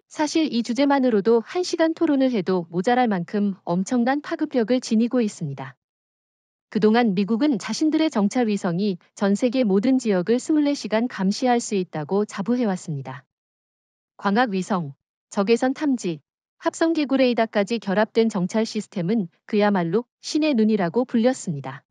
사실 이 주제만으로도 1시간 토론을 해도 모자랄 만큼 엄청난 파급력을 지니고 있습니다. 그동안 미국은 자신들의 정찰 위성이 전 세계 모든 지역을 24시간 감시할 수 있다고 자부해왔습니다. 광학 위성, 적외선 탐지, 합성 기구 레이더까지 결합된 정찰 시스템은 그야말로 신의 눈이라고 불렸습니다.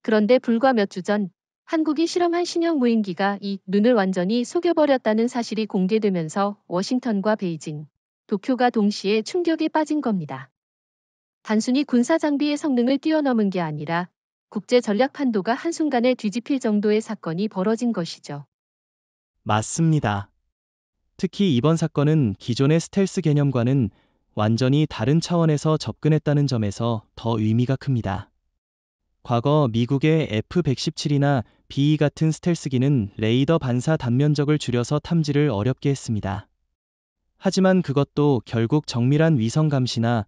그런데 불과 몇 주 전 한국이 실험한 신형 무인기가 이 눈을 완전히 속여버렸다는 사실이 공개되면서 워싱턴과 베이징, 도쿄가 동시에 충격에 빠진 겁니다. 단순히 군사 장비의 성능을 뛰어넘은 게 아니라 국제 전략 판도가 한순간에 뒤집힐 정도의 사건이 벌어진 것이죠. 맞습니다. 특히 이번 사건은 기존의 스텔스 개념과는 완전히 다른 차원에서 접근했다는 점에서 더 의미가 큽니다. 과거 미국의 F-117이나 B-2 같은 스텔스기는 레이더 반사 단면적을 줄여서 탐지를 어렵게 했습니다. 하지만 그것도 결국 정밀한 위성 감시나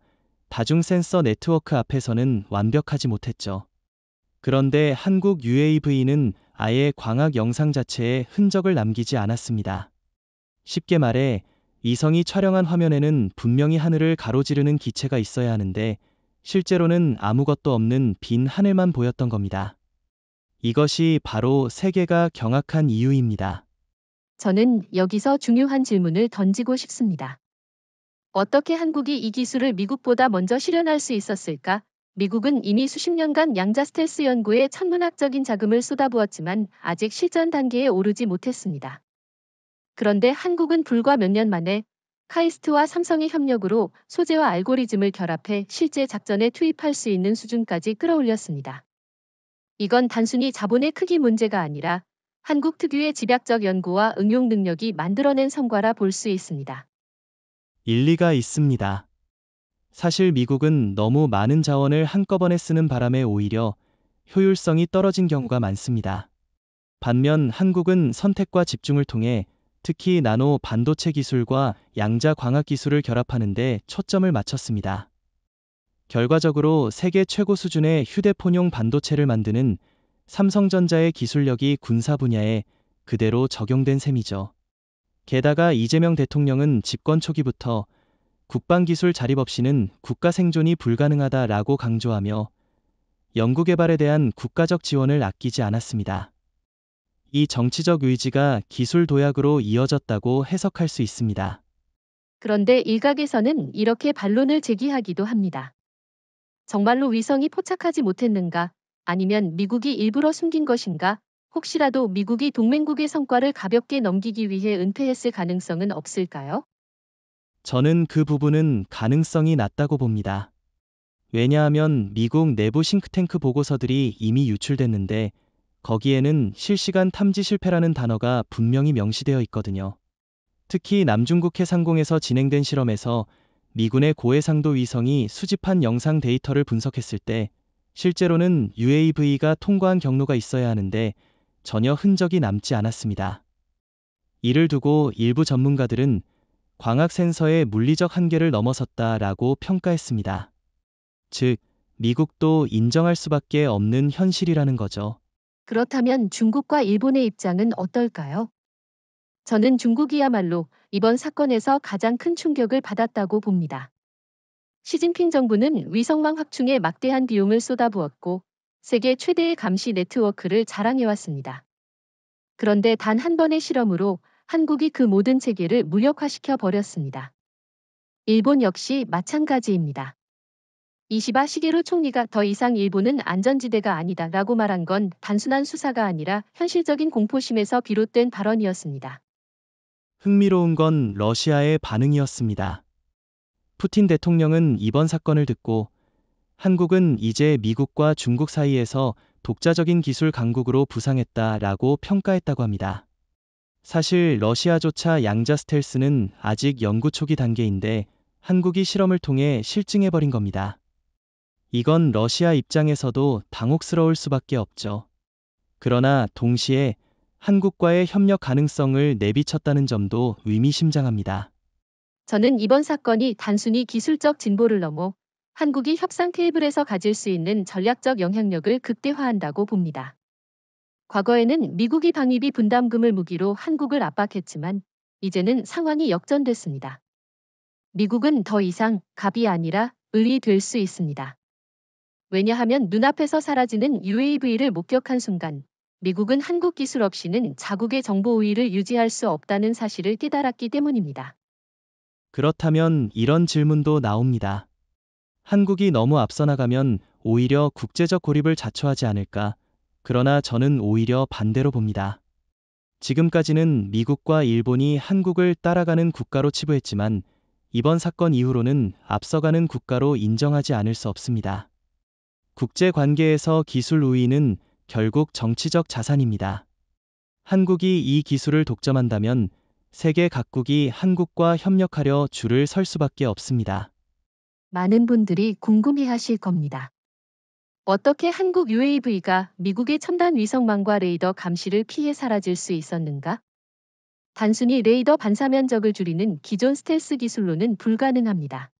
다중 센서 네트워크 앞에서는 완벽하지 못했죠. 그런데 한국 UAV는 아예 광학 영상 자체에 흔적을 남기지 않았습니다. 쉽게 말해 위성이 촬영한 화면에는 분명히 하늘을 가로지르는 기체가 있어야 하는데 실제로는 아무것도 없는 빈 하늘만 보였던 겁니다. 이것이 바로 세계가 경악한 이유입니다. 저는 여기서 중요한 질문을 던지고 싶습니다. 어떻게 한국이 이 기술을 미국보다 먼저 실현할 수 있었을까? 미국은 이미 수십 년간 양자 스텔스 연구에 천문학적인 자금을 쏟아부었지만 아직 실전 단계에 오르지 못했습니다. 그런데 한국은 불과 몇 년 만에 카이스트와 삼성의 협력으로 소재와 알고리즘을 결합해 실제 작전에 투입할 수 있는 수준까지 끌어올렸습니다. 이건 단순히 자본의 크기 문제가 아니라 한국 특유의 집약적 연구와 응용 능력이 만들어낸 성과라 볼 수 있습니다. 일리가 있습니다. 사실 미국은 너무 많은 자원을 한꺼번에 쓰는 바람에 오히려 효율성이 떨어진 경우가 많습니다. 반면 한국은 선택과 집중을 통해 특히 나노 반도체 기술과 양자 광학 기술을 결합하는 데 초점을 맞췄습니다. 결과적으로 세계 최고 수준의 휴대폰용 반도체를 만드는 삼성전자의 기술력이 군사 분야에 그대로 적용된 셈이죠. 게다가 이재명 대통령은 집권 초기부터 국방기술 자립 없이는 국가 생존이 불가능하다라고 강조하며 연구개발에 대한 국가적 지원을 아끼지 않았습니다. 이 정치적 의지가 기술 도약으로 이어졌다고 해석할 수 있습니다. 그런데 일각에서는 이렇게 반론을 제기하기도 합니다. 정말로 위성이 포착하지 못했는가? 아니면 미국이 일부러 숨긴 것인가? 혹시라도 미국이 동맹국의 성과를 가볍게 넘기기 위해 은폐했을 가능성은 없을까요? 저는 그 부분은 가능성이 낮다고 봅니다. 왜냐하면 미국 내부 싱크탱크 보고서들이 이미 유출됐는데 거기에는 실시간 탐지 실패라는 단어가 분명히 명시되어 있거든요. 특히 남중국 해상공에서 진행된 실험에서 미군의 고해상도 위성이 수집한 영상 데이터를 분석했을 때 실제로는 UAV가 통과한 경로가 있어야 하는데 전혀 흔적이 남지 않았습니다. 이를 두고 일부 전문가들은 광학 센서의 물리적 한계를 넘어섰다라고 평가했습니다. 즉, 미국도 인정할 수밖에 없는 현실이라는 거죠. 그렇다면 중국과 일본의 입장은 어떨까요? 저는 중국이야말로 이번 사건에서 가장 큰 충격을 받았다고 봅니다. 시진핑 정부는 위성망 확충에 막대한 비용을 쏟아부었고 세계 최대의 감시 네트워크를 자랑해왔습니다. 그런데 단 한 번의 실험으로 한국이 그 모든 체계를 무력화시켜 버렸습니다. 일본 역시 마찬가지입니다. 이시바 시게루 총리가 더 이상 일본은 안전지대가 아니다라고 말한 건 단순한 수사가 아니라 현실적인 공포심에서 비롯된 발언이었습니다. 흥미로운 건 러시아의 반응이었습니다. 푸틴 대통령은 이번 사건을 듣고 한국은 이제 미국과 중국 사이에서 독자적인 기술 강국으로 부상했다라고 평가했다고 합니다. 사실 러시아조차 양자 스텔스는 아직 연구 초기 단계인데 한국이 실험을 통해 실증해버린 겁니다. 이건 러시아 입장에서도 당혹스러울 수밖에 없죠. 그러나 동시에 한국과의 협력 가능성을 내비쳤다는 점도 의미심장합니다. 저는 이번 사건이 단순히 기술적 진보를 넘어 한국이 협상 테이블에서 가질 수 있는 전략적 영향력을 극대화한다고 봅니다. 과거에는 미국이 방위비 분담금을 무기로 한국을 압박했지만 이제는 상황이 역전됐습니다. 미국은 더 이상 갑이 아니라 을이 될 수 있습니다. 왜냐하면 눈앞에서 사라지는 UAV를 목격한 순간 미국은 한국 기술 없이는 자국의 정보 우위를 유지할 수 없다는 사실을 깨달았기 때문입니다. 그렇다면 이런 질문도 나옵니다. 한국이 너무 앞서 나가면 오히려 국제적 고립을 자초하지 않을까? 그러나 저는 오히려 반대로 봅니다. 지금까지는 미국과 일본이 한국을 따라가는 국가로 치부했지만 이번 사건 이후로는 앞서가는 국가로 인정하지 않을 수 없습니다. 국제 관계에서 기술 우위는 결국 정치적 자산입니다. 한국이 이 기술을 독점한다면 세계 각국이 한국과 협력하려 줄을 설 수밖에 없습니다. 많은 분들이 궁금해하실 겁니다. 어떻게 한국 UAV가 미국의 첨단 위성망과 레이더 감시를 피해 사라질 수 있었는가? 단순히 레이더 반사 면적을 줄이는 기존 스텔스 기술로는 불가능합니다.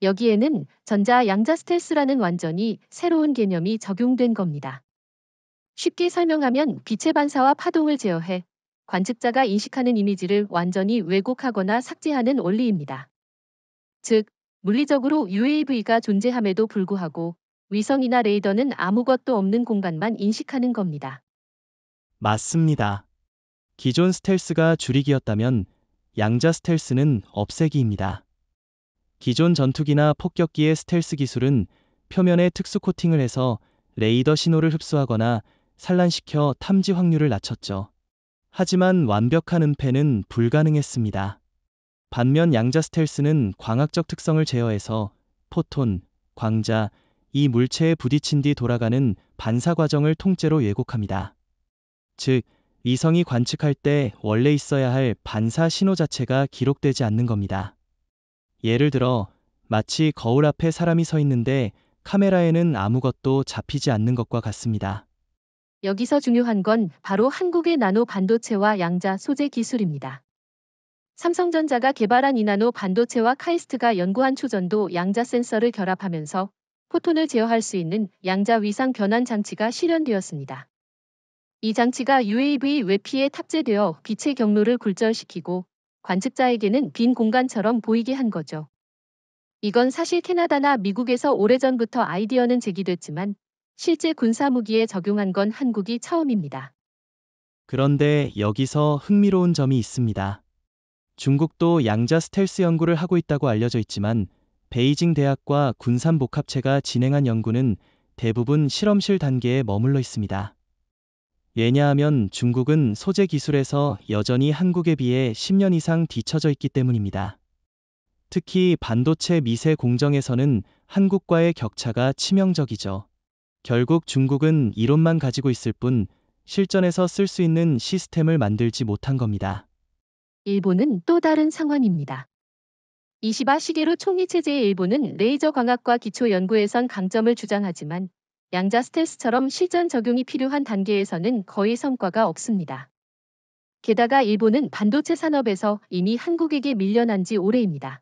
여기에는 전자 양자 스텔스라는 완전히 새로운 개념이 적용된 겁니다. 쉽게 설명하면 빛의 반사와 파동을 제어해 관측자가 인식하는 이미지를 완전히 왜곡하거나 삭제하는 원리입니다. 즉, 물리적으로 UAV가 존재함에도 불구하고 위성이나 레이더는 아무것도 없는 공간만 인식하는 겁니다. 맞습니다. 기존 스텔스가 줄이기였다면 양자 스텔스는 없애기입니다. 기존 전투기나 폭격기의 스텔스 기술은 표면에 특수 코팅을 해서 레이더 신호를 흡수하거나 산란시켜 탐지 확률을 낮췄죠. 하지만 완벽한 은폐는 불가능했습니다. 반면 양자 스텔스는 광학적 특성을 제어해서 포톤, 광자, 이 물체에 부딪힌 뒤 돌아가는 반사 과정을 통째로 왜곡합니다. 즉, 위성이 관측할 때 원래 있어야 할 반사 신호 자체가 기록되지 않는 겁니다. 예를 들어 마치 거울 앞에 사람이 서 있는데 카메라에는 아무것도 잡히지 않는 것과 같습니다. 여기서 중요한 건 바로 한국의 나노 반도체와 양자 소재 기술입니다. 삼성전자가 개발한 이나노 반도체와 카이스트가 연구한 초전도 양자 센서를 결합하면서 포톤을 제어할 수 있는 양자 위상 변환 장치가 실현되었습니다. 이 장치가 UAV 외피에 탑재되어 빛의 경로를 굴절시키고 관측자에게는 빈 공간처럼 보이게 한 거죠. 이건 사실 캐나다나 미국에서 오래전부터 아이디어는 제기됐지만 실제 군사무기에 적용한 건 한국이 처음입니다. 그런데 여기서 흥미로운 점이 있습니다. 중국도 양자 스텔스 연구를 하고 있다고 알려져 있지만 베이징 대학과 군산복합체가 진행한 연구는 대부분 실험실 단계에 머물러 있습니다. 왜냐하면 중국은 소재 기술에서 여전히 한국에 비해 10년 이상 뒤처져 있기 때문입니다. 특히 반도체 미세 공정에서는 한국과의 격차가 치명적이죠. 결국 중국은 이론만 가지고 있을 뿐 실전에서 쓸 수 있는 시스템을 만들지 못한 겁니다. 일본은 또 다른 상황입니다. 20화 시계로 총리 체제의 일본은 레이저 광학과 기초 연구에선 강점을 주장하지만 양자 스텔스처럼 실전 적용이 필요한 단계에서는 거의 성과가 없습니다. 게다가 일본은 반도체 산업에서 이미 한국에게 밀려난 지 오래입니다.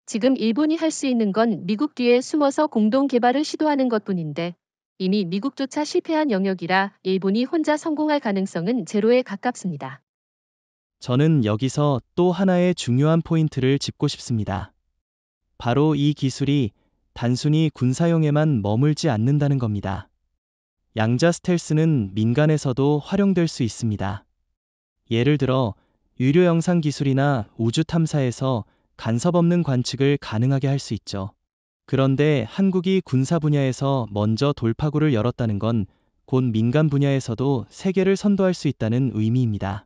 지금 일본이 할 수 있는 건 미국 뒤에 숨어서 공동 개발을 시도하는 것뿐인데 이미 미국조차 실패한 영역이라 일본이 혼자 성공할 가능성은 제로에 가깝습니다. 저는 여기서 또 하나의 중요한 포인트를 짚고 싶습니다. 바로 이 기술이 단순히 군사용에만 머물지 않는다는 겁니다. 양자 스텔스는 민간에서도 활용될 수 있습니다. 예를 들어 유료 영상 기술이나 우주 탐사에서 간섭 없는 관측을 가능하게 할 수 있죠. 그런데 한국이 군사 분야에서 먼저 돌파구를 열었다는 건 곧 민간 분야에서도 세계를 선도할 수 있다는 의미입니다.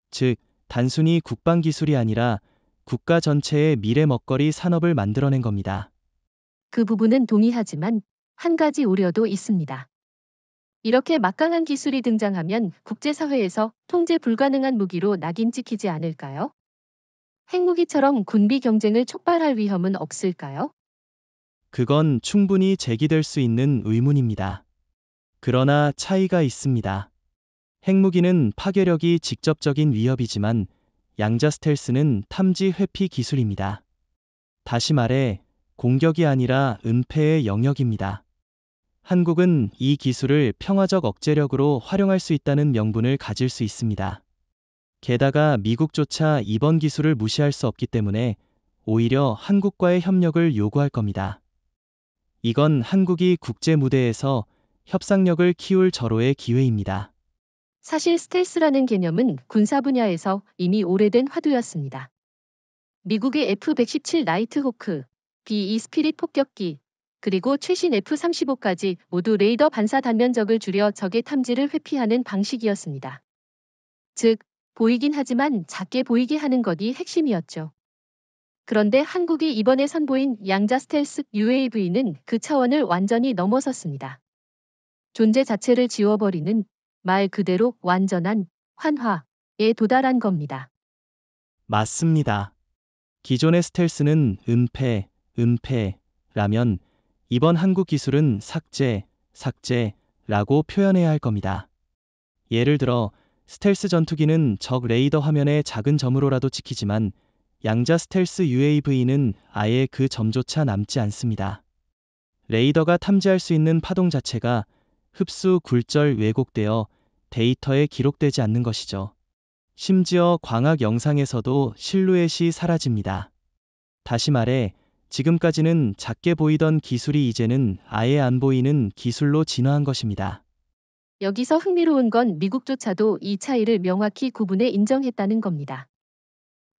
즉, 단순히 국방 기술이 아니라 국가 전체의 미래 먹거리 산업을 만들어낸 겁니다. 그 부분은 동의하지만 한 가지 우려도 있습니다. 이렇게 막강한 기술이 등장하면 국제사회에서 통제 불가능한 무기로 낙인 찍히지 않을까요? 핵무기처럼 군비 경쟁을 촉발할 위험은 없을까요? 그건 충분히 제기될 수 있는 의문입니다. 그러나 차이가 있습니다. 핵무기는 파괴력이 직접적인 위협이지만 양자 스텔스는 탐지 회피 기술입니다. 다시 말해 공격이 아니라 은폐의 영역입니다. 한국은 이 기술을 평화적 억제력으로 활용할 수 있다는 명분을 가질 수 있습니다. 게다가 미국조차 이번 기술을 무시할 수 없기 때문에 오히려 한국과의 협력을 요구할 겁니다. 이건 한국이 국제 무대에서 협상력을 키울 절호의 기회입니다. 사실 스텔스라는 개념은 군사 분야에서 이미 오래된 화두였습니다. 미국의 F-117 나이트호크, B-2 스피릿 폭격기, 그리고 최신 F-35까지 모두 레이더 반사 단면적을 줄여 적의 탐지를 회피하는 방식이었습니다. 즉, 보이긴 하지만 작게 보이게 하는 것이 핵심이었죠. 그런데 한국이 이번에 선보인 양자 스텔스 UAV는 그 차원을 완전히 넘어섰습니다. 존재 자체를 지워버리는 말 그대로 완전한 환화에 도달한 겁니다. 맞습니다. 기존의 스텔스는 은폐라면 이번 한국 기술은 삭제라고 표현해야 할 겁니다. 예를 들어 스텔스 전투기는 적 레이더 화면에 작은 점으로라도 찍히지만 양자 스텔스 UAV는 아예 그 점조차 남지 않습니다. 레이더가 탐지할 수 있는 파동 자체가 흡수 굴절 왜곡되어 데이터에 기록되지 않는 것이죠. 심지어 광학 영상에서도 실루엣이 사라집니다. 다시 말해, 지금까지는 작게 보이던 기술이 이제는 아예 안 보이는 기술로 진화한 것입니다. 여기서 흥미로운 건 미국조차도 이 차이를 명확히 구분해 인정했다는 겁니다.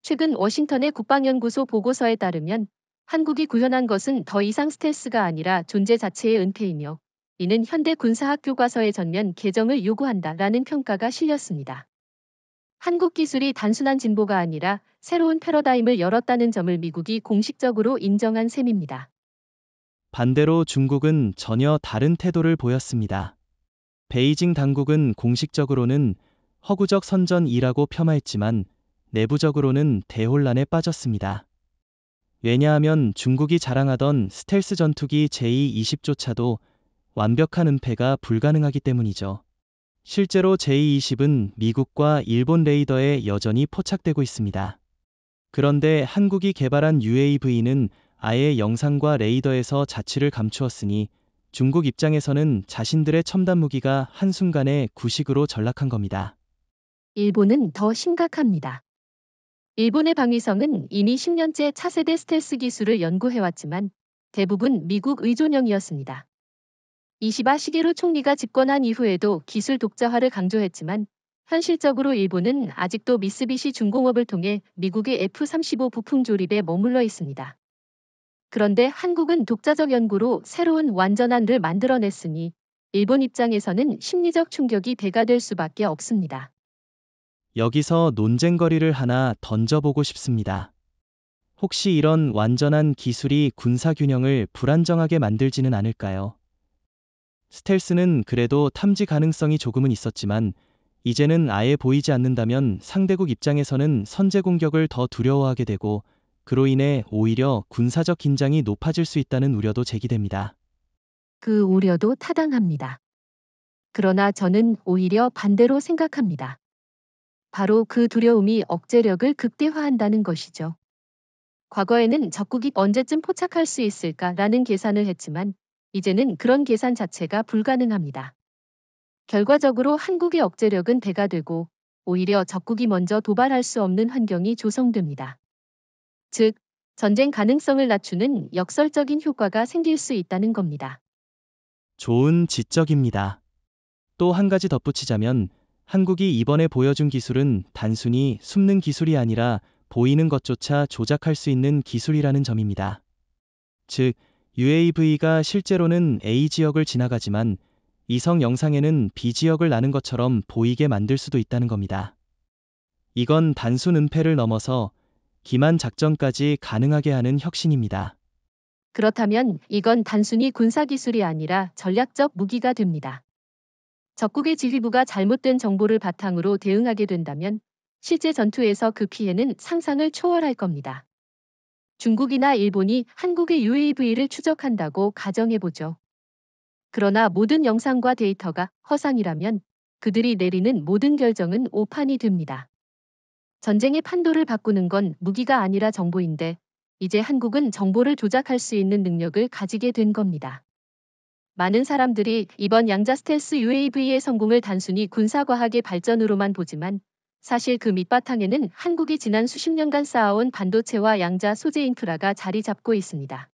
최근 워싱턴의 국방연구소 보고서에 따르면 한국이 구현한 것은 더 이상 스텔스가 아니라 존재 자체의 은폐이며 이는 현대 군사학 교과서의 전면 개정을 요구한다라는 평가가 실렸습니다. 한국 기술이 단순한 진보가 아니라 새로운 패러다임을 열었다는 점을 미국이 공식적으로 인정한 셈입니다. 반대로 중국은 전혀 다른 태도를 보였습니다. 베이징 당국은 공식적으로는 허구적 선전이라고 폄하했지만 내부적으로는 대혼란에 빠졌습니다. 왜냐하면 중국이 자랑하던 스텔스 전투기 J-20조차도 완벽한 은폐가 불가능하기 때문이죠. 실제로 J-20은 미국과 일본 레이더에 여전히 포착되고 있습니다. 그런데 한국이 개발한 UAV는 아예 영상과 레이더에서 자취를 감추었으니 중국 입장에서는 자신들의 첨단 무기가 한순간에 구식으로 전락한 겁니다. 일본은 더 심각합니다. 일본의 방위성은 이미 10년째 차세대 스텔스 기술을 연구해왔지만 대부분 미국 의존형이었습니다. 이시바 시게루 총리가 집권한 이후에도 기술 독자화를 강조했지만 현실적으로 일본은 아직도 미쓰비시 중공업을 통해 미국의 F-35 부품 조립에 머물러 있습니다. 그런데 한국은 독자적 연구로 새로운 완전한을 만들어냈으니 일본 입장에서는 심리적 충격이 배가 될 수밖에 없습니다. 여기서 논쟁거리를 하나 던져보고 싶습니다. 혹시 이런 완전한 기술이 군사 균형을 불안정하게 만들지는 않을까요? 스텔스는 그래도 탐지 가능성이 조금은 있었지만 이제는 아예 보이지 않는다면 상대국 입장에서는 선제 공격을 더 두려워하게 되고 그로 인해 오히려 군사적 긴장이 높아질 수 있다는 우려도 제기됩니다. 그 우려도 타당합니다. 그러나 저는 오히려 반대로 생각합니다. 바로 그 두려움이 억제력을 극대화한다는 것이죠. 과거에는 적국이 언제쯤 포착할 수 있을까라는 계산을 했지만 이제는 그런 계산 자체가 불가능합니다. 결과적으로 한국의 억제력은 배가 되고 오히려 적국이 먼저 도발할 수 없는 환경이 조성됩니다. 즉, 전쟁 가능성을 낮추는 역설적인 효과가 생길 수 있다는 겁니다. 좋은 지적입니다. 또 한 가지 덧붙이자면 한국이 이번에 보여준 기술은 단순히 숨는 기술이 아니라 보이는 것조차 조작할 수 있는 기술이라는 점입니다. 즉, UAV가 실제로는 A 지역을 지나가지만 이성 영상에는 B 지역을 나는 것처럼 보이게 만들 수도 있다는 겁니다. 이건 단순 은폐를 넘어서 기만 작전까지 가능하게 하는 혁신입니다. 그렇다면 이건 단순히 군사기술이 아니라 전략적 무기가 됩니다. 적국의 지휘부가 잘못된 정보를 바탕으로 대응하게 된다면 실제 전투에서 그 피해는 상상을 초월할 겁니다. 중국이나 일본이 한국의 UAV를 추적한다고 가정해보죠. 그러나 모든 영상과 데이터가 허상이라면 그들이 내리는 모든 결정은 오판이 됩니다. 전쟁의 판도를 바꾸는 건 무기가 아니라 정보인데 이제 한국은 정보를 조작할 수 있는 능력을 가지게 된 겁니다. 많은 사람들이 이번 양자 스텔스 UAV의 성공을 단순히 군사과학의 발전으로만 보지만 사실 그 밑바탕에는 한국이 지난 수십 년간 쌓아온 반도체와 양자 소재 인프라가 자리 잡고 있습니다.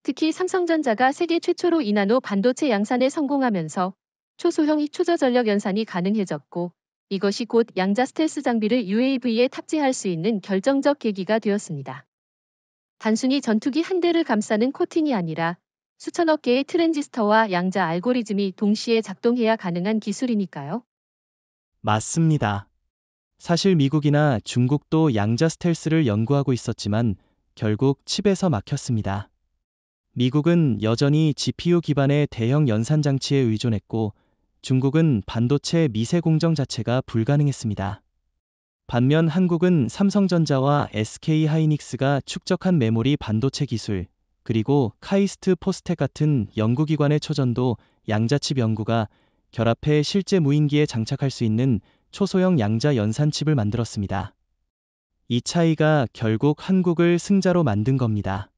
특히 삼성전자가 세계 최초로 2나노 반도체 양산에 성공하면서 초소형 초저전력 연산이 가능해졌고 이것이 곧 양자 스텔스 장비를 UAV에 탑재할 수 있는 결정적 계기가 되었습니다. 단순히 전투기 한 대를 감싸는 코팅이 아니라 수천억 개의 트랜지스터와 양자 알고리즘이 동시에 작동해야 가능한 기술이니까요. 맞습니다. 사실 미국이나 중국도 양자 스텔스를 연구하고 있었지만 결국 칩에서 막혔습니다. 미국은 여전히 GPU 기반의 대형 연산 장치에 의존했고 중국은 반도체 미세 공정 자체가 불가능했습니다. 반면 한국은 삼성전자와 SK 하이닉스가 축적한 메모리 반도체 기술, 그리고 카이스트 포스텍 같은 연구기관의 초전도 양자칩 연구가 결합해 실제 무인기에 장착할 수 있는 초소형 양자 연산칩을 만들었습니다. 이 차이가 결국 한국을 승자로 만든 겁니다.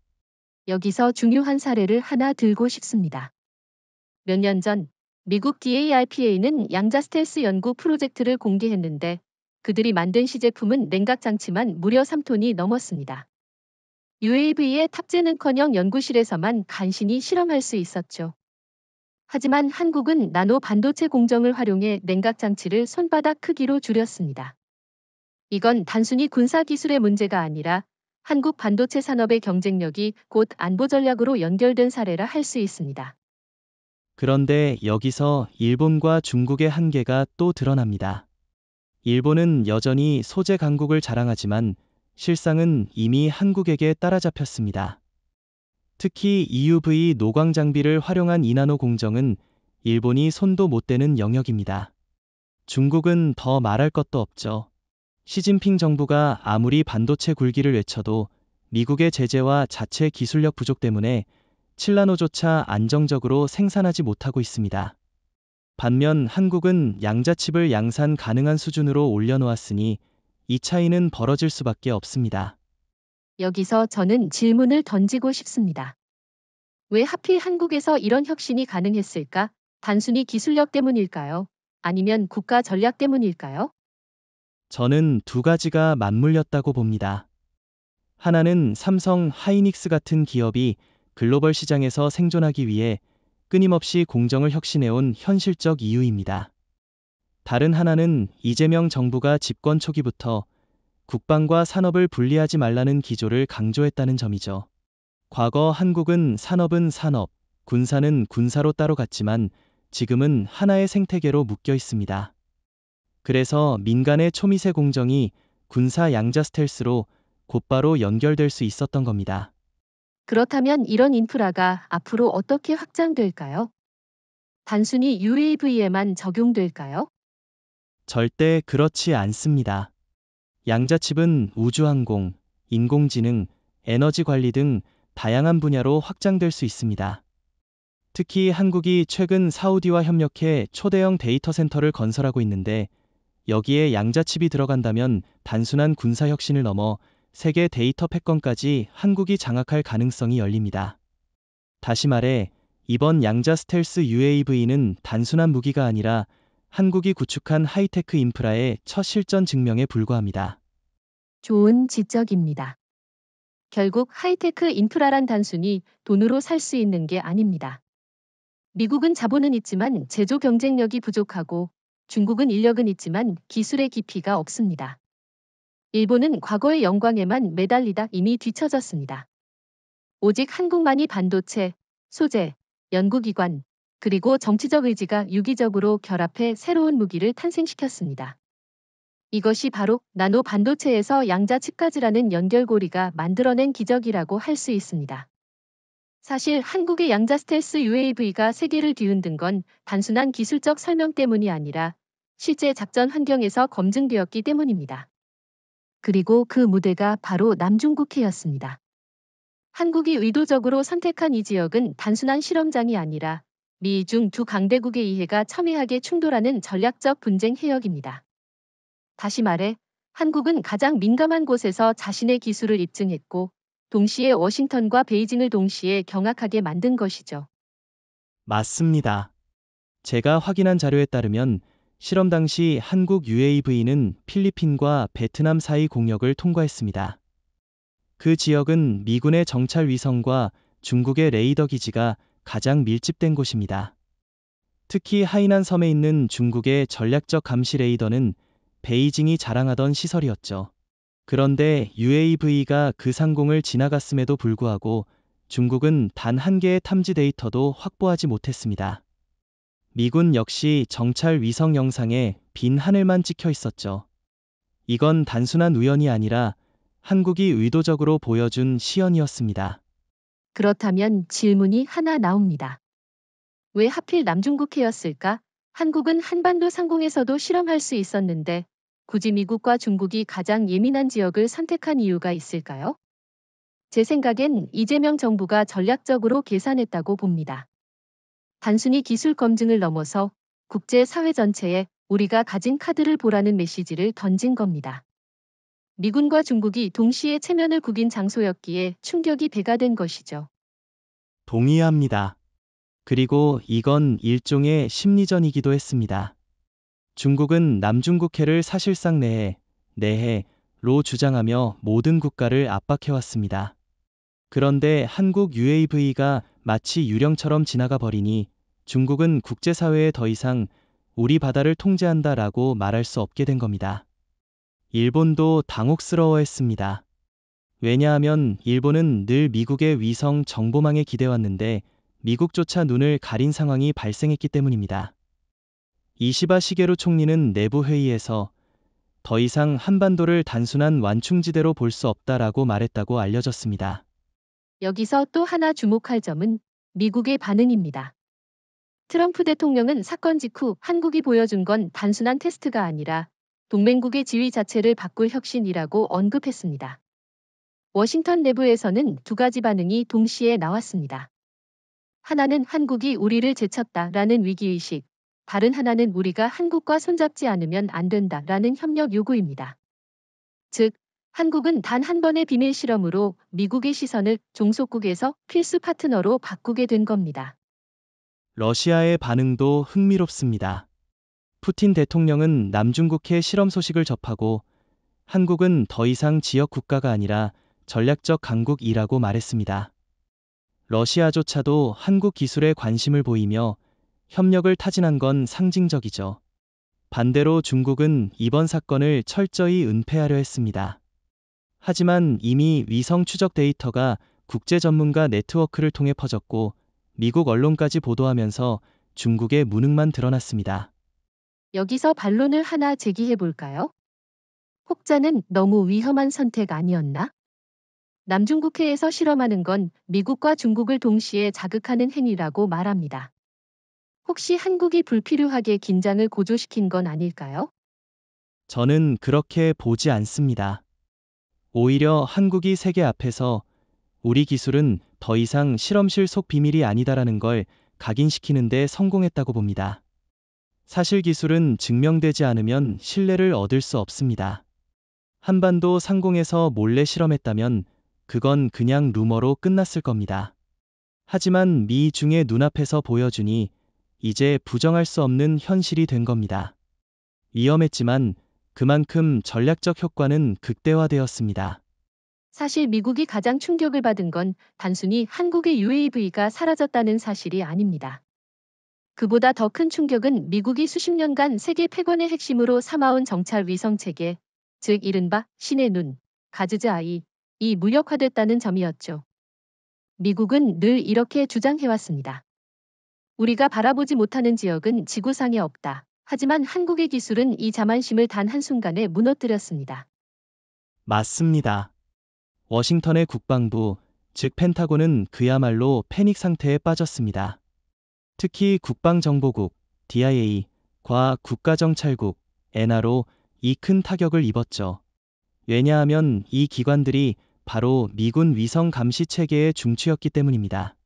여기서 중요한 사례를 하나 들고 싶습니다. 몇 년 전 미국 DARPA는 양자 스텔스 연구 프로젝트를 공개했는데 그들이 만든 시제품은 냉각 장치만 무려 3톤이 넘었습니다. UAV의 탑재는커녕 연구실에서만 간신히 실험할 수 있었죠. 하지만 한국은 나노 반도체 공정을 활용해 냉각 장치를 손바닥 크기로 줄였습니다. 이건 단순히 군사 기술의 문제가 아니라 한국 반도체 산업의 경쟁력이 곧 안보 전략으로 연결된 사례라 할 수 있습니다. 그런데 여기서 일본과 중국의 한계가 또 드러납니다. 일본은 여전히 소재 강국을 자랑하지만 실상은 이미 한국에게 따라잡혔습니다. 특히 EUV 노광 장비를 활용한 2나노 공정은 일본이 손도 못 대는 영역입니다. 중국은 더 말할 것도 없죠. 시진핑 정부가 아무리 반도체 굴기를 외쳐도 미국의 제재와 자체 기술력 부족 때문에 7나노조차 안정적으로 생산하지 못하고 있습니다. 반면 한국은 양자칩을 양산 가능한 수준으로 올려놓았으니 이 차이는 벌어질 수밖에 없습니다. 여기서 저는 질문을 던지고 싶습니다. 왜 하필 한국에서 이런 혁신이 가능했을까? 단순히 기술력 때문일까요? 아니면 국가 전략 때문일까요? 저는 두 가지가 맞물렸다고 봅니다. 하나는 삼성 하이닉스 같은 기업이 글로벌 시장에서 생존하기 위해 끊임없이 공정을 혁신해온 현실적 이유입니다. 다른 하나는 이재명 정부가 집권 초기부터 국방과 산업을 분리하지 말라는 기조를 강조했다는 점이죠. 과거 한국은 산업은 산업, 군사는 군사로 따로 갔지만 지금은 하나의 생태계로 묶여 있습니다. 그래서 민간의 초미세 공정이 군사 양자 스텔스로 곧바로 연결될 수 있었던 겁니다. 그렇다면 이런 인프라가 앞으로 어떻게 확장될까요? 단순히 UAV에만 적용될까요? 절대 그렇지 않습니다. 양자칩은 우주항공, 인공지능, 에너지 관리 등 다양한 분야로 확장될 수 있습니다. 특히 한국이 최근 사우디와 협력해 초대형 데이터 센터를 건설하고 있는데 여기에 양자칩이 들어간다면 단순한 군사 혁신을 넘어 세계 데이터 패권까지 한국이 장악할 가능성이 열립니다. 다시 말해 이번 양자 스텔스 UAV는 단순한 무기가 아니라 한국이 구축한 하이테크 인프라의 첫 실전 증명에 불과합니다. 좋은 지적입니다. 결국 하이테크 인프라란 단순히 돈으로 살 수 있는 게 아닙니다. 미국은 자본은 있지만 제조 경쟁력이 부족하고 중국은 인력은 있지만 기술의 깊이가 없습니다. 일본은 과거의 영광에만 매달리다 이미 뒤처졌습니다. 오직 한국만이 반도체, 소재, 연구기관, 그리고 정치적 의지가 유기적으로 결합해 새로운 무기를 탄생시켰습니다. 이것이 바로 나노 반도체에서 양자칩까지라는 연결고리가 만들어낸 기적이라고 할 수 있습니다. 사실 한국의 양자 스텔스 UAV가 세계를 뒤흔든 건 단순한 기술적 설명 때문이 아니라 실제 작전 환경에서 검증되었기 때문입니다. 그리고 그 무대가 바로 남중국해였습니다. 한국이 의도적으로 선택한 이 지역은 단순한 실험장이 아니라 미, 중 두 강대국의 이해가 첨예하게 충돌하는 전략적 분쟁 해역입니다. 다시 말해, 한국은 가장 민감한 곳에서 자신의 기술을 입증했고 동시에 워싱턴과 베이징을 동시에 경악하게 만든 것이죠. 맞습니다. 제가 확인한 자료에 따르면 실험 당시 한국 UAV는 필리핀과 베트남 사이 공역을 통과했습니다. 그 지역은 미군의 정찰 위성과 중국의 레이더 기지가 가장 밀집된 곳입니다. 특히 하이난 섬에 있는 중국의 전략적 감시 레이더는 베이징이 자랑하던 시설이었죠. 그런데 UAV가 그 상공을 지나갔음에도 불구하고 중국은 단 한 개의 탐지 데이터도 확보하지 못했습니다. 미군 역시 정찰 위성 영상에 빈 하늘만 찍혀 있었죠. 이건 단순한 우연이 아니라 한국이 의도적으로 보여준 시연이었습니다. 그렇다면 질문이 하나 나옵니다. 왜 하필 남중국해였을까? 한국은 한반도 상공에서도 실험할 수 있었는데 굳이 미국과 중국이 가장 예민한 지역을 선택한 이유가 있을까요? 제 생각엔 이재명 정부가 전략적으로 계산했다고 봅니다. 단순히 기술 검증을 넘어서 국제 사회 전체에 우리가 가진 카드를 보라는 메시지를 던진 겁니다. 미군과 중국이 동시에 체면을 구긴 장소였기에 충격이 배가 된 것이죠. 동의합니다. 그리고 이건 일종의 심리전이기도 했습니다. 중국은 남중국해를 사실상 내해로 주장하며 모든 국가를 압박해왔습니다. 그런데 한국 UAV가 마치 유령처럼 지나가 버리니 중국은 국제사회에 더 이상 우리 바다를 통제한다라고 말할 수 없게 된 겁니다. 일본도 당혹스러워했습니다. 왜냐하면 일본은 늘 미국의 위성 정보망에 기대왔는데 미국조차 눈을 가린 상황이 발생했기 때문입니다. 이시바 시게루 총리는 내부 회의에서 더 이상 한반도를 단순한 완충지대로 볼 수 없다라고 말했다고 알려졌습니다. 여기서 또 하나 주목할 점은 미국의 반응입니다. 트럼프 대통령은 사건 직후 한국이 보여준 건 단순한 테스트가 아니라 동맹국의 지위 자체를 바꿀 혁신이라고 언급했습니다. 워싱턴 내부에서는 두 가지 반응이 동시에 나왔습니다. 하나는 한국이 우리를 제쳤다라는 위기의식, 다른 하나는 우리가 한국과 손잡지 않으면 안 된다라는 협력 요구입니다. 즉, 한국은 단 한 번의 비밀 실험으로 미국의 시선을 종속국에서 필수 파트너로 바꾸게 된 겁니다. 러시아의 반응도 흥미롭습니다. 푸틴 대통령은 남중국해 실험 소식을 접하고 한국은 더 이상 지역 국가가 아니라 전략적 강국이라고 말했습니다. 러시아조차도 한국 기술에 관심을 보이며 협력을 타진한 건 상징적이죠. 반대로 중국은 이번 사건을 철저히 은폐하려 했습니다. 하지만 이미 위성 추적 데이터가 국제 전문가 네트워크를 통해 퍼졌고 미국 언론까지 보도하면서 중국의 무능만 드러났습니다. 여기서 반론을 하나 제기해 볼까요? 혹자는 너무 위험한 선택 아니었나? 남중국해에서 실험하는 건 미국과 중국을 동시에 자극하는 행위라고 말합니다. 혹시 한국이 불필요하게 긴장을 고조시킨 건 아닐까요? 저는 그렇게 보지 않습니다. 오히려 한국이 세계 앞에서 우리 기술은 더 이상 실험실 속 비밀이 아니다라는 걸 각인시키는 데 성공했다고 봅니다. 사실 기술은 증명되지 않으면 신뢰를 얻을 수 없습니다. 한반도 상공에서 몰래 실험했다면 그건 그냥 루머로 끝났을 겁니다. 하지만 미중의 눈앞에서 보여주니 이제 부정할 수 없는 현실이 된 겁니다. 위험했지만 그만큼 전략적 효과는 극대화되었습니다. 사실 미국이 가장 충격을 받은 건 단순히 한국의 UAV가 사라졌다는 사실이 아닙니다. 그보다 더 큰 충격은 미국이 수십 년간 세계 패권의 핵심으로 삼아온 정찰 위성 체계, 즉 이른바 신의 눈, 가즈즈 아이, 이 무력화됐다는 점이었죠. 미국은 늘 이렇게 주장해왔습니다. 우리가 바라보지 못하는 지역은 지구상에 없다. 하지만 한국의 기술은 이 자만심을 단 한순간에 무너뜨렸습니다. 맞습니다. 워싱턴의 국방부, 즉 펜타곤은 그야말로 패닉 상태에 빠졌습니다. 특히 국방정보국, DIA과 국가정찰국, NRO, 이 큰 타격을 입었죠. 왜냐하면 이 기관들이 바로 미군 위성 감시 체계의 중추였기 때문입니다.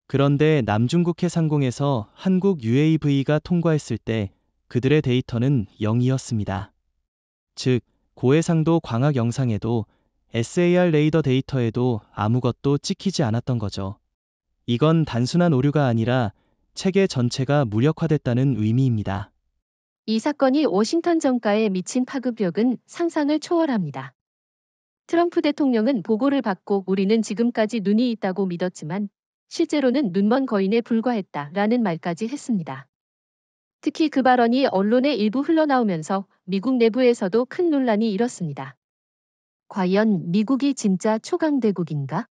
그런데 남중국해 상공에서 한국 UAV가 통과했을 때 그들의 데이터는 0이었습니다. 즉, 고해상도 광학 영상에도 SAR 레이더 데이터에도 아무것도 찍히지 않았던 거죠. 이건 단순한 오류가 아니라 체계 전체가 무력화됐다는 의미입니다. 이 사건이 워싱턴 정가에 미친 파급력은 상상을 초월합니다. 트럼프 대통령은 보고를 받고 우리는 지금까지 눈이 있다고 믿었지만 실제로는 눈먼 거인에 불과했다라는 말까지 했습니다. 특히 그 발언이 언론에 일부 흘러나오면서 미국 내부에서도 큰 논란이 일었습니다. 과연 미국이 진짜 초강대국인가?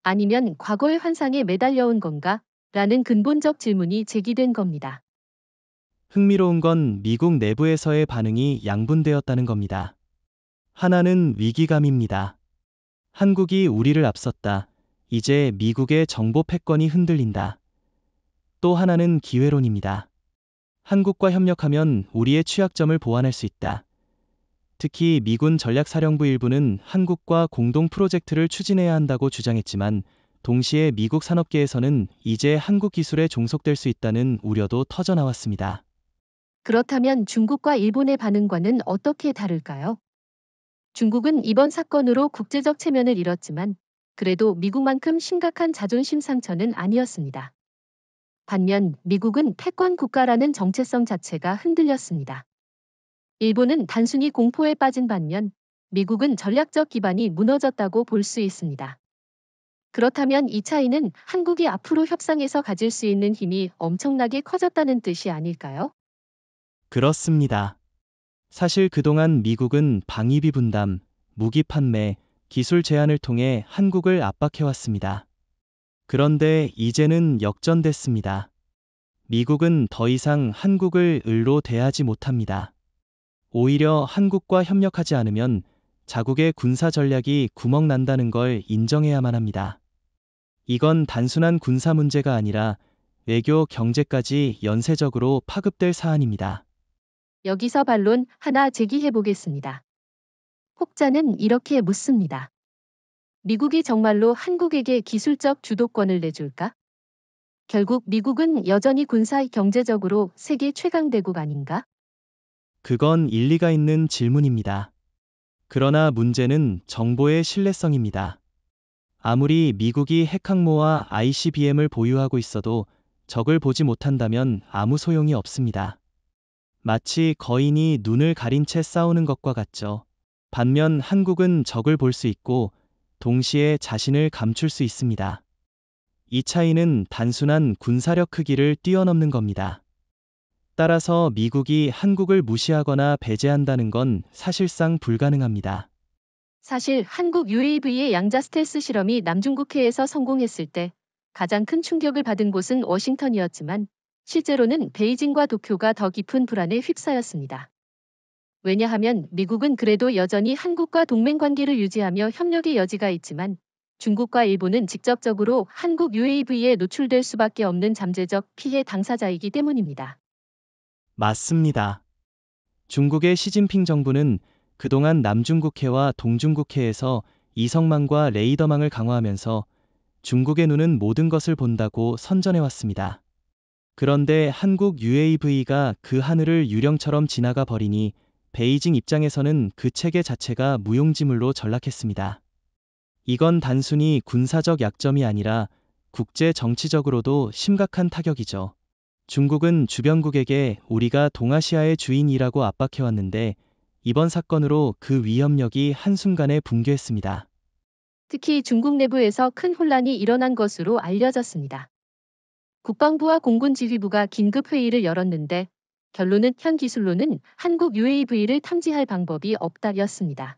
아니면 과거의 환상에 매달려온 건가? 라는 근본적 질문이 제기된 겁니다. 흥미로운 건 미국 내부에서의 반응이 양분되었다는 겁니다. 하나는 위기감입니다. 한국이 우리를 앞섰다. 이제 미국의 정보 패권이 흔들린다. 또 하나는 기회론입니다. 한국과 협력하면 우리의 취약점을 보완할 수 있다. 특히 미군 전략사령부 일부는 한국과 공동 프로젝트를 추진해야 한다고 주장했지만 동시에 미국 산업계에서는 이제 한국 기술에 종속될 수 있다는 우려도 터져나왔습니다. 그렇다면 중국과 일본의 반응과는 어떻게 다를까요? 중국은 이번 사건으로 국제적 체면을 잃었지만 그래도 미국만큼 심각한 자존심 상처는 아니었습니다. 반면 미국은 패권 국가라는 정체성 자체가 흔들렸습니다. 일본은 단순히 공포에 빠진 반면 미국은 전략적 기반이 무너졌다고 볼 수 있습니다. 그렇다면 이 차이는 한국이 앞으로 협상에서 가질 수 있는 힘이 엄청나게 커졌다는 뜻이 아닐까요? 그렇습니다. 사실 그동안 미국은 방위비 분담, 무기 판매, 기술 제한을 통해 한국을 압박해왔습니다. 그런데 이제는 역전됐습니다. 미국은 더 이상 한국을 을로 대하지 못합니다. 오히려 한국과 협력하지 않으면 자국의 군사 전략이 구멍 난다는 걸 인정해야만 합니다. 이건 단순한 군사 문제가 아니라 외교, 경제까지 연쇄적으로 파급될 사안입니다. 여기서 반론 하나 제기해 보겠습니다. 혹자는 이렇게 묻습니다. 미국이 정말로 한국에게 기술적 주도권을 내줄까? 결국 미국은 여전히 군사 경제적으로 세계 최강대국 아닌가? 그건 일리가 있는 질문입니다. 그러나 문제는 정보의 신뢰성입니다. 아무리 미국이 핵항모와 ICBM을 보유하고 있어도 적을 보지 못한다면 아무 소용이 없습니다. 마치 거인이 눈을 가린 채 싸우는 것과 같죠. 반면 한국은 적을 볼 수 있고 동시에 자신을 감출 수 있습니다. 이 차이는 단순한 군사력 크기를 뛰어넘는 겁니다. 따라서 미국이 한국을 무시하거나 배제한다는 건 사실상 불가능합니다. 사실 한국 UAV의 양자 스텔스 실험이 남중국해에서 성공했을 때 가장 큰 충격을 받은 곳은 워싱턴이었지만 실제로는 베이징과 도쿄가 더 깊은 불안에 휩싸였습니다. 왜냐하면 미국은 그래도 여전히 한국과 동맹 관계를 유지하며 협력의 여지가 있지만 중국과 일본은 직접적으로 한국 UAV에 노출될 수밖에 없는 잠재적 피해 당사자이기 때문입니다. 맞습니다. 중국의 시진핑 정부는 그동안 남중국해와 동중국해에서 이성망과 레이더망을 강화하면서 중국의 눈은 모든 것을 본다고 선전해왔습니다. 그런데 한국 UAV가 그 하늘을 유령처럼 지나가 버리니 베이징 입장에서는 그 체계 자체가 무용지물로 전락했습니다. 이건 단순히 군사적 약점이 아니라 국제 정치적으로도 심각한 타격이죠. 중국은 주변국에게 우리가 동아시아의 주인이라고 압박해왔는데 이번 사건으로 그 위협력이 한순간에 붕괴했습니다. 특히 중국 내부에서 큰 혼란이 일어난 것으로 알려졌습니다. 국방부와 공군지휘부가 긴급 회의를 열었는데 결론은 현 기술로는 한국 UAV를 탐지할 방법이 없다였습니다.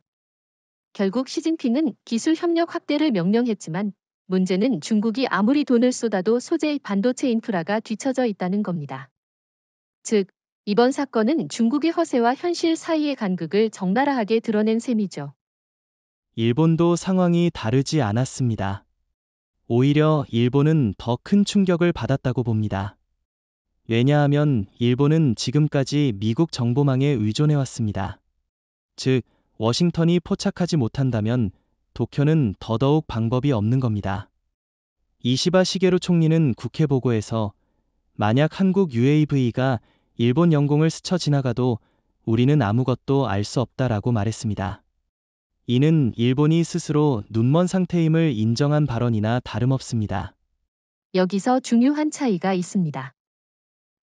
결국 시진핑은 기술 협력 확대를 명령했지만 문제는 중국이 아무리 돈을 쏟아도 소재 반도체 인프라가 뒤처져 있다는 겁니다. 즉, 이번 사건은 중국의 허세와 현실 사이의 간극을 적나라하게 드러낸 셈이죠. 일본도 상황이 다르지 않았습니다. 오히려 일본은 더 큰 충격을 받았다고 봅니다. 왜냐하면 일본은 지금까지 미국 정보망에 의존해왔습니다. 즉, 워싱턴이 포착하지 못한다면 도쿄는 더더욱 방법이 없는 겁니다. 이시바 시게루 총리는 국회 보고에서 만약 한국 UAV가 일본 영공을 스쳐 지나가도 우리는 아무것도 알 수 없다라고 말했습니다. 이는 일본이 스스로 눈먼 상태임을 인정한 발언이나 다름없습니다. 여기서 중요한 차이가 있습니다.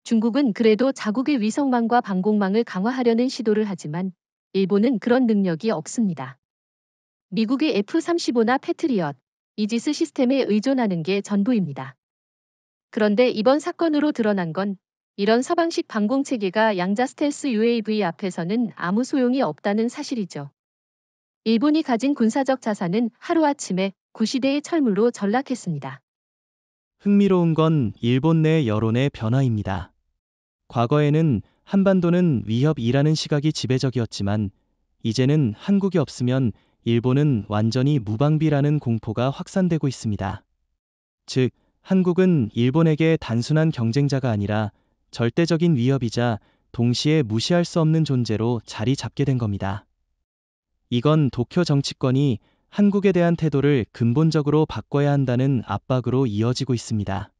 중국은 그래도 자국의 위성망과 방공망을 강화하려는 시도를 하지만 일본은 그런 능력이 없습니다. 미국의 F-35나 패트리엇, 이지스 시스템에 의존하는 게 전부입니다. 그런데 이번 사건으로 드러난 건 이런 서방식 방공체계가 양자 스텔스 UAV 앞에서는 아무 소용이 없다는 사실이죠. 일본이 가진 군사적 자산은 하루아침에 구시대의 철물로 전락했습니다. 흥미로운 건 일본 내 여론의 변화입니다. 과거에는 한반도는 위협이라는 시각이 지배적이었지만 이제는 한국이 없으면 일본은 완전히 무방비라는 공포가 확산되고 있습니다. 즉, 한국은 일본에게 단순한 경쟁자가 아니라 절대적인 위협이자 동시에 무시할 수 없는 존재로 자리 잡게 된 겁니다. 이건 도쿄 정치권이 한국에 대한 태도를 근본적으로 바꿔야 한다는 압박으로 이어지고 있습니다.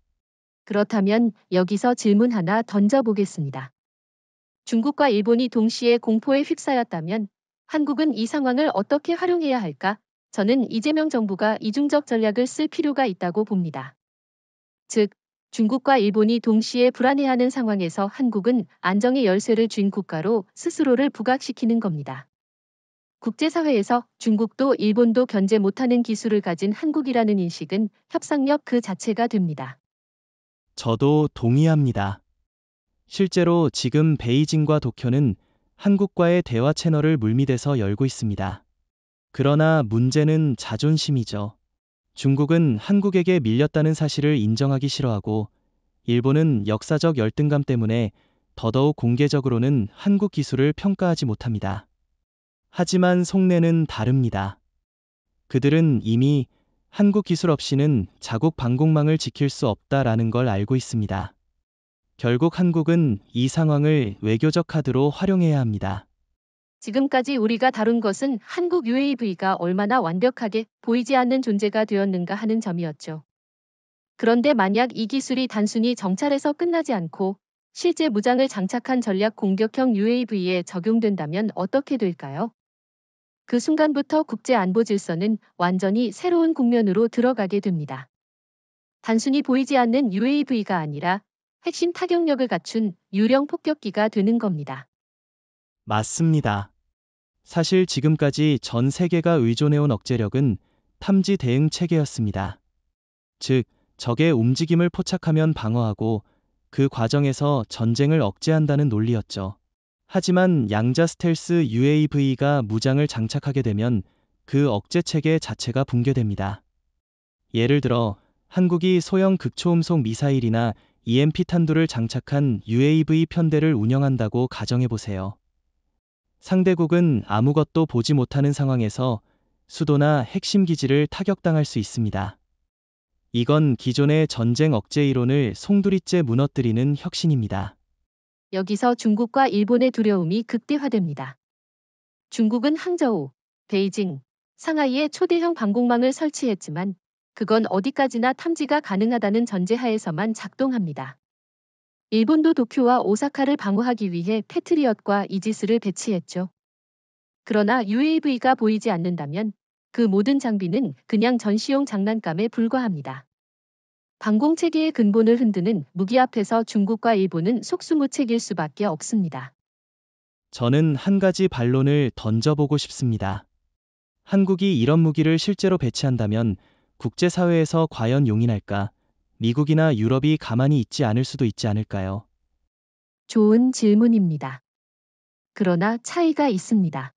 그렇다면 여기서 질문 하나 던져보겠습니다. 중국과 일본이 동시에 공포에 휩싸였다면 한국은 이 상황을 어떻게 활용해야 할까? 저는 이재명 정부가 이중적 전략을 쓸 필요가 있다고 봅니다. 즉, 중국과 일본이 동시에 불안해하는 상황에서 한국은 안정의 열쇠를 쥔 국가로 스스로를 부각시키는 겁니다. 국제사회에서 중국도 일본도 견제 못하는 기술을 가진 한국이라는 인식은 협상력 그 자체가 됩니다. 저도 동의합니다. 실제로 지금 베이징과 도쿄는 한국과의 대화 채널을 물밑에서 열고 있습니다. 그러나 문제는 자존심이죠. 중국은 한국에게 밀렸다는 사실을 인정하기 싫어하고 일본은 역사적 열등감 때문에 더더욱 공개적으로는 한국 기술을 평가하지 못합니다. 하지만 속내는 다릅니다. 그들은 이미 한국 기술 없이는 자국 방공망을 지킬 수 없다라는 걸 알고 있습니다. 결국 한국은 이 상황을 외교적 카드로 활용해야 합니다. 지금까지 우리가 다룬 것은 한국 UAV가 얼마나 완벽하게 보이지 않는 존재가 되었는가 하는 점이었죠. 그런데 만약 이 기술이 단순히 정찰에서 끝나지 않고 실제 무장을 장착한 전략 공격형 UAV에 적용된다면 어떻게 될까요? 그 순간부터 국제 안보 질서는 완전히 새로운 국면으로 들어가게 됩니다. 단순히 보이지 않는 UAV가 아니라 핵심 타격력을 갖춘 유령 폭격기가 되는 겁니다. 맞습니다. 사실 지금까지 전 세계가 의존해온 억제력은 탐지 대응 체계였습니다. 즉, 적의 움직임을 포착하면 방어하고 그 과정에서 전쟁을 억제한다는 논리였죠. 하지만 양자 스텔스 UAV가 무장을 장착하게 되면 그 억제 체계 자체가 붕괴됩니다. 예를 들어 한국이 소형 극초음속 미사일이나 EMP 탄두를 장착한 UAV 편대를 운영한다고 가정해보세요. 상대국은 아무것도 보지 못하는 상황에서 수도나 핵심 기지를 타격당할 수 있습니다. 이건 기존의 전쟁 억제 이론을 송두리째 무너뜨리는 혁신입니다. 여기서 중국과 일본의 두려움이 극대화됩니다. 중국은 항저우, 베이징, 상하이에 초대형 방공망을 설치했지만 그건 어디까지나 탐지가 가능하다는 전제하에서만 작동합니다. 일본도 도쿄와 오사카를 방어하기 위해 패트리엇과 이지스를 배치했죠. 그러나 UAV가 보이지 않는다면 그 모든 장비는 그냥 전시용 장난감에 불과합니다. 방공체계의 근본을 흔드는 무기 앞에서 중국과 일본은 속수무책일 수밖에 없습니다. 저는 한 가지 반론을 던져보고 싶습니다. 한국이 이런 무기를 실제로 배치한다면 국제사회에서 과연 용인할까? 미국이나 유럽이 가만히 있지 않을 수도 있지 않을까요? 좋은 질문입니다. 그러나 차이가 있습니다.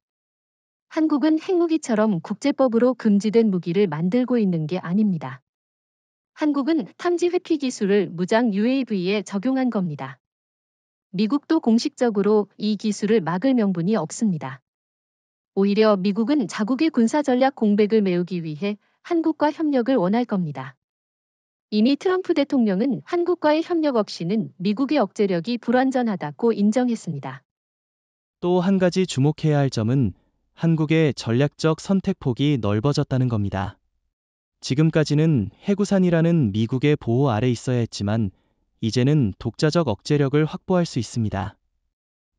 한국은 핵무기처럼 국제법으로 금지된 무기를 만들고 있는 게 아닙니다. 한국은 탐지 회피 기술을 무장 UAV에 적용한 겁니다. 미국도 공식적으로 이 기술을 막을 명분이 없습니다. 오히려 미국은 자국의 군사전략 공백을 메우기 위해 한국과 협력을 원할 겁니다. 이미 트럼프 대통령은 한국과의 협력 없이는 미국의 억제력이 불완전하다고 인정했습니다. 또 한 가지 주목해야 할 점은 한국의 전략적 선택폭이 넓어졌다는 겁니다. 지금까지는 해구산이라는 미국의 보호 아래 있어야 했지만 이제는 독자적 억제력을 확보할 수 있습니다.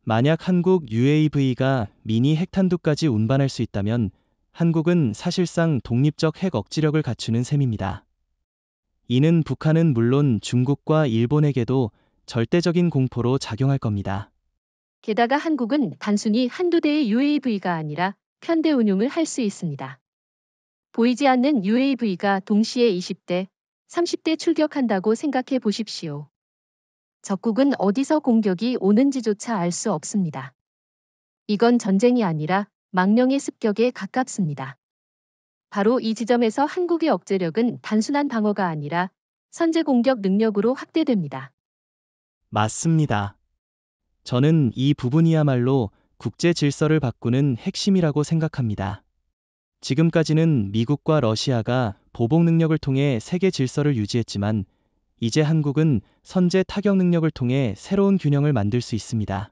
만약 한국 UAV가 미니 핵탄두까지 운반할 수 있다면 한국은 사실상 독립적 핵 억지력을 갖추는 셈입니다. 이는 북한은 물론 중국과 일본에게도 절대적인 공포로 작용할 겁니다. 게다가 한국은 단순히 한두 대의 UAV가 아니라 편대 운용을 할 수 있습니다. 보이지 않는 UAV가 동시에 20대, 30대 출격한다고 생각해 보십시오. 적국은 어디서 공격이 오는지조차 알 수 없습니다. 이건 전쟁이 아니라 망령의 습격에 가깝습니다. 바로 이 지점에서 한국의 억제력은 단순한 방어가 아니라 선제 공격 능력으로 확대됩니다. 맞습니다. 저는 이 부분이야말로 국제 질서를 바꾸는 핵심이라고 생각합니다. 지금까지는 미국과 러시아가 보복 능력을 통해 세계 질서를 유지했지만 이제 한국은 선제 타격 능력을 통해 새로운 균형을 만들 수 있습니다.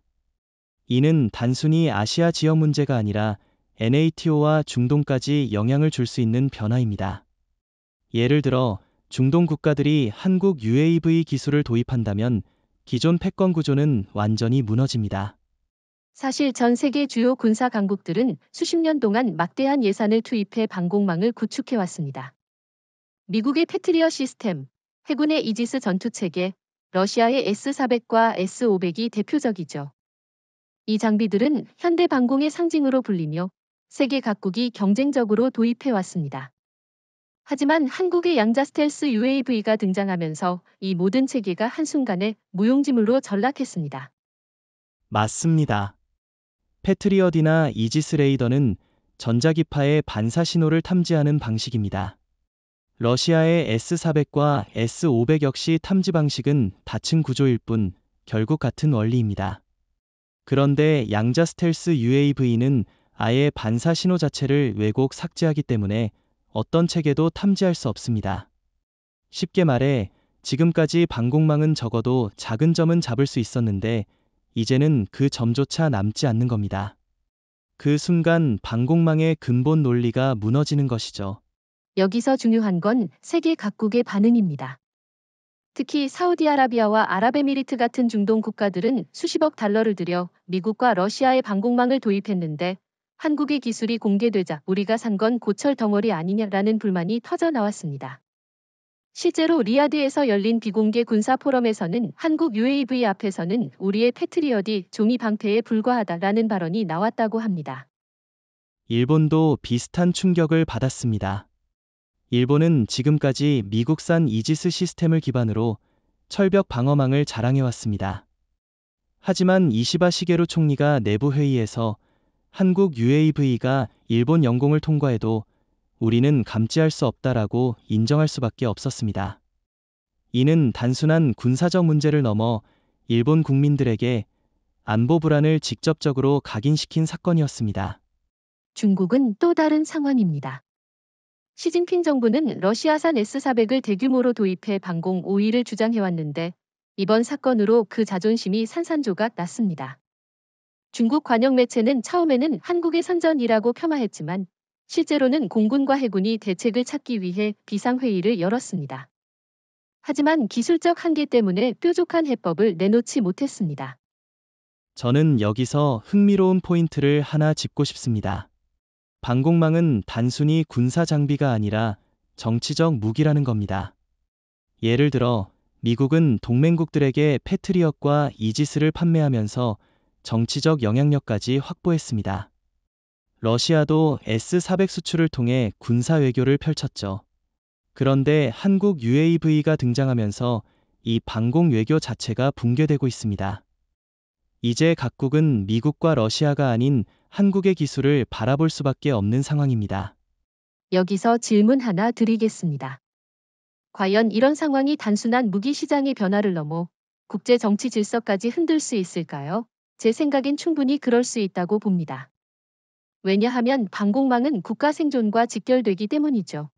이는 단순히 아시아 지역 문제가 아니라 NATO와 중동까지 영향을 줄 수 있는 변화입니다. 예를 들어 중동 국가들이 한국 UAV 기술을 도입한다면 기존 패권 구조는 완전히 무너집니다. 사실 전 세계 주요 군사 강국들은 수십 년 동안 막대한 예산을 투입해 방공망을 구축해왔습니다. 미국의 패트리엇 시스템, 해군의 이지스 전투체계, 러시아의 S-400과 S-500이 대표적이죠. 이 장비들은 현대 방공의 상징으로 불리며 세계 각국이 경쟁적으로 도입해왔습니다. 하지만 한국의 양자 스텔스 UAV가 등장하면서 이 모든 체계가 한순간에 무용지물로 전락했습니다. 맞습니다. 패트리엇이나 이지스 레이더는 전자기파의 반사 신호를 탐지하는 방식입니다. 러시아의 S-400과 S-500 역시 탐지 방식은 다층 구조일 뿐 결국 같은 원리입니다. 그런데 양자 스텔스 UAV는 아예 반사 신호 자체를 왜곡 삭제하기 때문에 어떤 체계도 탐지할 수 없습니다. 쉽게 말해 지금까지 방공망은 적어도 작은 점은 잡을 수 있었는데 이제는 그 점조차 남지 않는 겁니다. 그 순간 방공망의 근본 논리가 무너지는 것이죠. 여기서 중요한 건 세계 각국의 반응입니다. 특히 사우디아라비아와 아랍에미리트 같은 중동 국가들은 수십억 달러를 들여 미국과 러시아의 방공망을 도입했는데 한국의 기술이 공개되자 우리가 산 건 고철 덩어리 아니냐라는 불만이 터져 나왔습니다. 실제로 리야드에서 열린 비공개 군사 포럼에서는 한국 UAV 앞에서는 우리의 패트리엇이 종이 방패에 불과하다라는 발언이 나왔다고 합니다. 일본도 비슷한 충격을 받았습니다. 일본은 지금까지 미국산 이지스 시스템을 기반으로 철벽 방어망을 자랑해왔습니다. 하지만 이시바 시게루 총리가 내부 회의에서 한국 UAV가 일본 영공을 통과해도 우리는 감지할 수 없다라고 인정할 수밖에 없었습니다. 이는 단순한 군사적 문제를 넘어 일본 국민들에게 안보 불안을 직접적으로 각인시킨 사건이었습니다. 중국은 또 다른 상황입니다. 시진핑 정부는 러시아산 S-400을 대규모로 도입해 방공 5위를 주장해왔는데 이번 사건으로 그 자존심이 산산조각 났습니다. 중국 관영 매체는 처음에는 한국의 선전이라고 폄하했지만 실제로는 공군과 해군이 대책을 찾기 위해 비상회의를 열었습니다. 하지만 기술적 한계 때문에 뾰족한 해법을 내놓지 못했습니다. 저는 여기서 흥미로운 포인트를 하나 짚고 싶습니다. 방공망은 단순히 군사 장비가 아니라 정치적 무기라는 겁니다. 예를 들어 미국은 동맹국들에게 패트리엇과 이지스를 판매하면서 정치적 영향력까지 확보했습니다. 러시아도 S-400 수출을 통해 군사 외교를 펼쳤죠. 그런데 한국 UAV가 등장하면서 이 방공 외교 자체가 붕괴되고 있습니다. 이제 각국은 미국과 러시아가 아닌 한국의 기술을 바라볼 수밖에 없는 상황입니다. 여기서 질문 하나 드리겠습니다. 과연 이런 상황이 단순한 무기 시장의 변화를 넘어 국제 정치 질서까지 흔들 수 있을까요? 제 생각엔 충분히 그럴 수 있다고 봅니다. 왜냐하면 방공망은 국가 생존과 직결되기 때문이죠.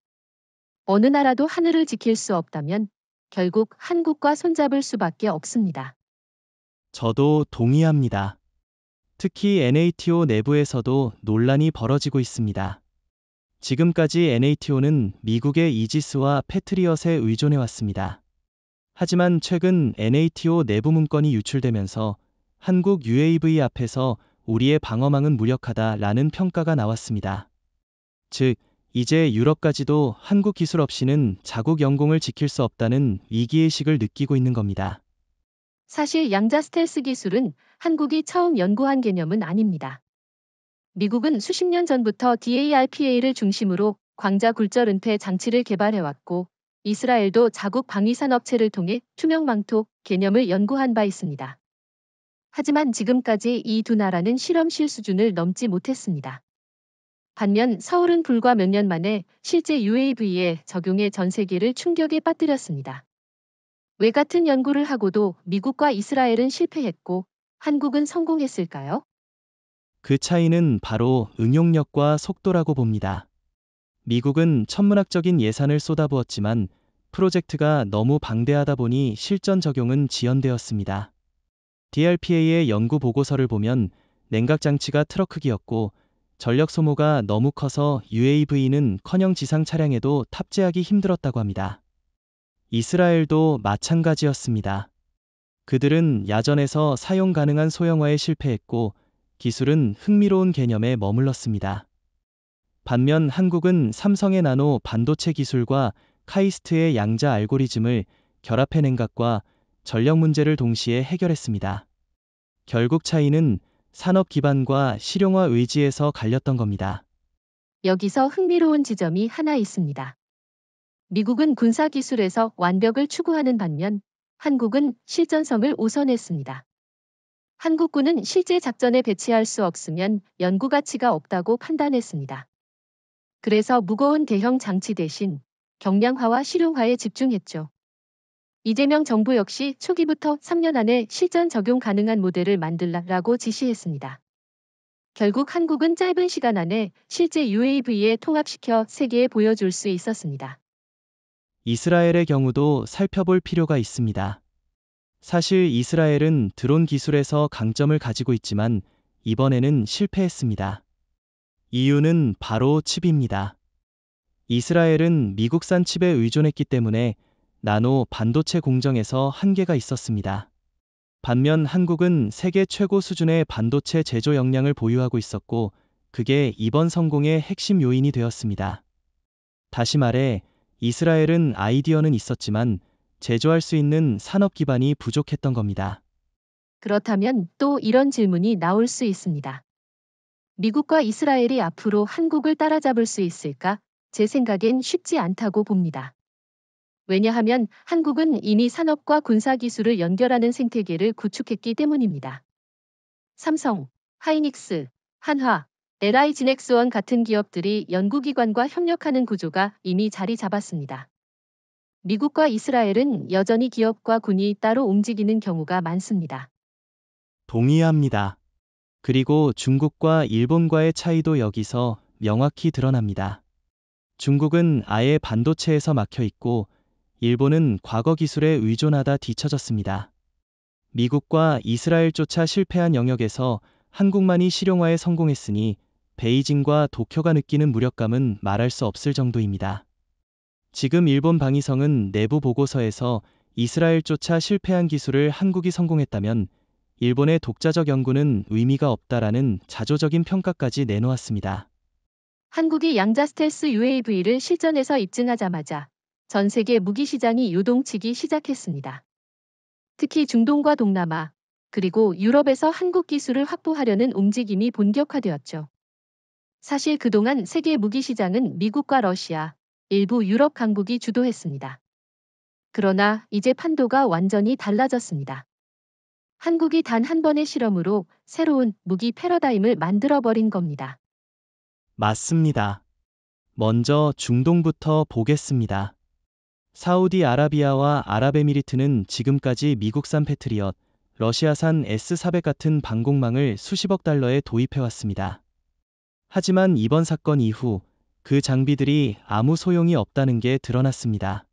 어느 나라도 하늘을 지킬 수 없다면 결국 한국과 손잡을 수밖에 없습니다. 저도 동의합니다. 특히 NATO 내부에서도 논란이 벌어지고 있습니다. 지금까지 NATO는 미국의 이지스와 패트리엇에 의존해왔습니다. 하지만 최근 NATO 내부 문건이 유출되면서 한국 UAV 앞에서 우리의 방어망은 무력하다라는 평가가 나왔습니다. 즉, 이제 유럽까지도 한국 기술 없이는 자국 영공을 지킬 수 없다는 위기의식을 느끼고 있는 겁니다. 사실 양자 스텔스 기술은 한국이 처음 연구한 개념은 아닙니다. 미국은 수십 년 전부터 DARPA를 중심으로 광자 굴절 은폐 장치를 개발해왔고, 이스라엘도 자국 방위산 업체를 통해 투명 망토 개념을 연구한 바 있습니다. 하지만 지금까지 이 두 나라는 실험실 수준을 넘지 못했습니다. 반면 서울은 불과 몇 년 만에 실제 UAV의 적용에 전 세계를 충격에 빠뜨렸습니다. 왜 같은 연구를 하고도 미국과 이스라엘은 실패했고 한국은 성공했을까요? 그 차이는 바로 응용력과 속도라고 봅니다. 미국은 천문학적인 예산을 쏟아부었지만 프로젝트가 너무 방대하다 보니 실전 적용은 지연되었습니다. DRPA의 연구 보고서를 보면 냉각 장치가 트럭 크기였고 전력 소모가 너무 커서 UAV는 커녕 지상 차량에도 탑재하기 힘들었다고 합니다. 이스라엘도 마찬가지였습니다. 그들은 야전에서 사용 가능한 소형화에 실패했고 기술은 흥미로운 개념에 머물렀습니다. 반면 한국은 삼성의 나노 반도체 기술과 카이스트의 양자 알고리즘을 결합해 냉각과 전력 문제를 동시에 해결했습니다. 결국 차이는 산업 기반과 실용화 의지에서 갈렸던 겁니다. 여기서 흥미로운 지점이 하나 있습니다. 미국은 군사 기술에서 완벽을 추구하는 반면 한국은 실전성을 우선했습니다. 한국군은 실제 작전에 배치할 수 없으면 연구 가치가 없다고 판단했습니다. 그래서 무거운 대형 장치 대신 경량화와 실용화에 집중했죠. 이재명 정부 역시 초기부터 3년 안에 실전 적용 가능한 모델을 만들라라고 지시했습니다. 결국 한국은 짧은 시간 안에 실제 UAV에 통합시켜 세계에 보여줄 수 있었습니다. 이스라엘의 경우도 살펴볼 필요가 있습니다. 사실 이스라엘은 드론 기술에서 강점을 가지고 있지만 이번에는 실패했습니다. 이유는 바로 칩입니다. 이스라엘은 미국산 칩에 의존했기 때문에 나노 반도체 공정에서 한계가 있었습니다. 반면 한국은 세계 최고 수준의 반도체 제조 역량을 보유하고 있었고 그게 이번 성공의 핵심 요인이 되었습니다. 다시 말해 이스라엘은 아이디어는 있었지만 제조할 수 있는 산업 기반이 부족했던 겁니다. 그렇다면 또 이런 질문이 나올 수 있습니다. 미국과 이스라엘이 앞으로 한국을 따라잡을 수 있을까? 제 생각엔 쉽지 않다고 봅니다. 왜냐하면 한국은 이미 산업과 군사 기술을 연결하는 생태계를 구축했기 때문입니다. 삼성, 하이닉스, 한화, LI진엑스원 같은 기업들이 연구기관과 협력하는 구조가 이미 자리 잡았습니다. 미국과 이스라엘은 여전히 기업과 군이 따로 움직이는 경우가 많습니다. 동의합니다. 그리고 중국과 일본과의 차이도 여기서 명확히 드러납니다. 중국은 아예 반도체에서 막혀 있고 일본은 과거 기술에 의존하다 뒤처졌습니다. 미국과 이스라엘조차 실패한 영역에서 한국만이 실용화에 성공했으니 베이징과 도쿄가 느끼는 무력감은 말할 수 없을 정도입니다. 지금 일본 방위성은 내부 보고서에서 이스라엘조차 실패한 기술을 한국이 성공했다면 일본의 독자적 연구는 의미가 없다라는 자조적인 평가까지 내놓았습니다. 한국이 양자 스텔스 UAV를 실전에서 입증하자마자 전 세계 무기 시장이 요동치기 시작했습니다. 특히 중동과 동남아, 그리고 유럽에서 한국 기술을 확보하려는 움직임이 본격화되었죠. 사실 그동안 세계 무기 시장은 미국과 러시아, 일부 유럽 강국이 주도했습니다. 그러나 이제 판도가 완전히 달라졌습니다. 한국이 단 한 번의 실험으로 새로운 무기 패러다임을 만들어버린 겁니다. 맞습니다. 먼저 중동부터 보겠습니다. 사우디아라비아와 아랍에미리트는 지금까지 미국산 패트리엇, 러시아산 S-400 같은 방공망을 수십억 달러에 도입해왔습니다. 하지만 이번 사건 이후 그 장비들이 아무 소용이 없다는 게 드러났습니다.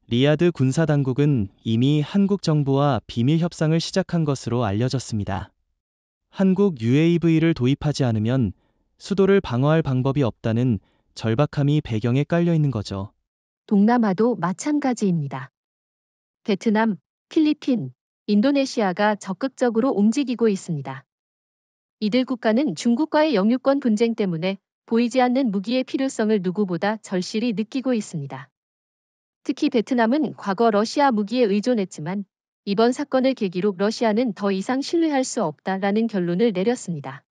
리야드 군사당국은 이미 한국 정부와 비밀 협상을 시작한 것으로 알려졌습니다. 한국 UAV를 도입하지 않으면 수도를 방어할 방법이 없다는 절박함이 배경에 깔려 있는 거죠. 동남아도 마찬가지입니다. 베트남, 필리핀, 인도네시아가 적극적으로 움직이고 있습니다. 이들 국가는 중국과의 영유권 분쟁 때문에 보이지 않는 무기의 필요성을 누구보다 절실히 느끼고 있습니다. 특히 베트남은 과거 러시아 무기에 의존했지만 이번 사건을 계기로 러시아는 더 이상 신뢰할 수 없다라는 결론을 내렸습니다.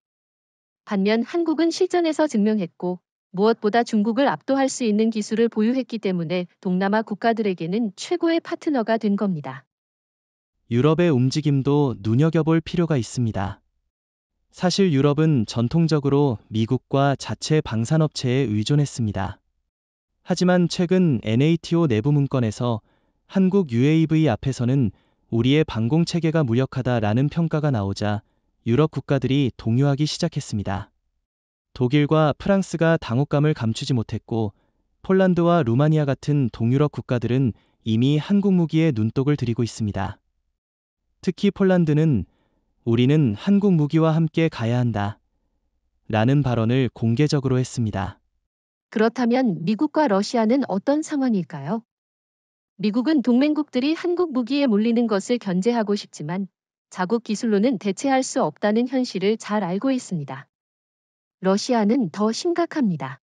반면 한국은 실전에서 증명했고 무엇보다 중국을 압도할 수 있는 기술을 보유했기 때문에 동남아 국가들에게는 최고의 파트너가 된 겁니다. 유럽의 움직임도 눈여겨볼 필요가 있습니다. 사실 유럽은 전통적으로 미국과 자체 방산업체에 의존했습니다. 하지만 최근 NATO 내부 문건에서 한국 UAV 앞에서는 우리의 방공체계가 무력하다라는 평가가 나오자 유럽 국가들이 동요하기 시작했습니다. 독일과 프랑스가 당혹감을 감추지 못했고 폴란드와 루마니아 같은 동유럽 국가들은 이미 한국 무기에 눈독을 들이고 있습니다. 특히 폴란드는 우리는 한국 무기와 함께 가야 한다 라는 발언을 공개적으로 했습니다. 그렇다면 미국과 러시아는 어떤 상황일까요? 미국은 동맹국들이 한국 무기에 몰리는 것을 견제하고 싶지만 자국 기술로는 대체할 수 없다는 현실을 잘 알고 있습니다. 러시아는 더 심각합니다.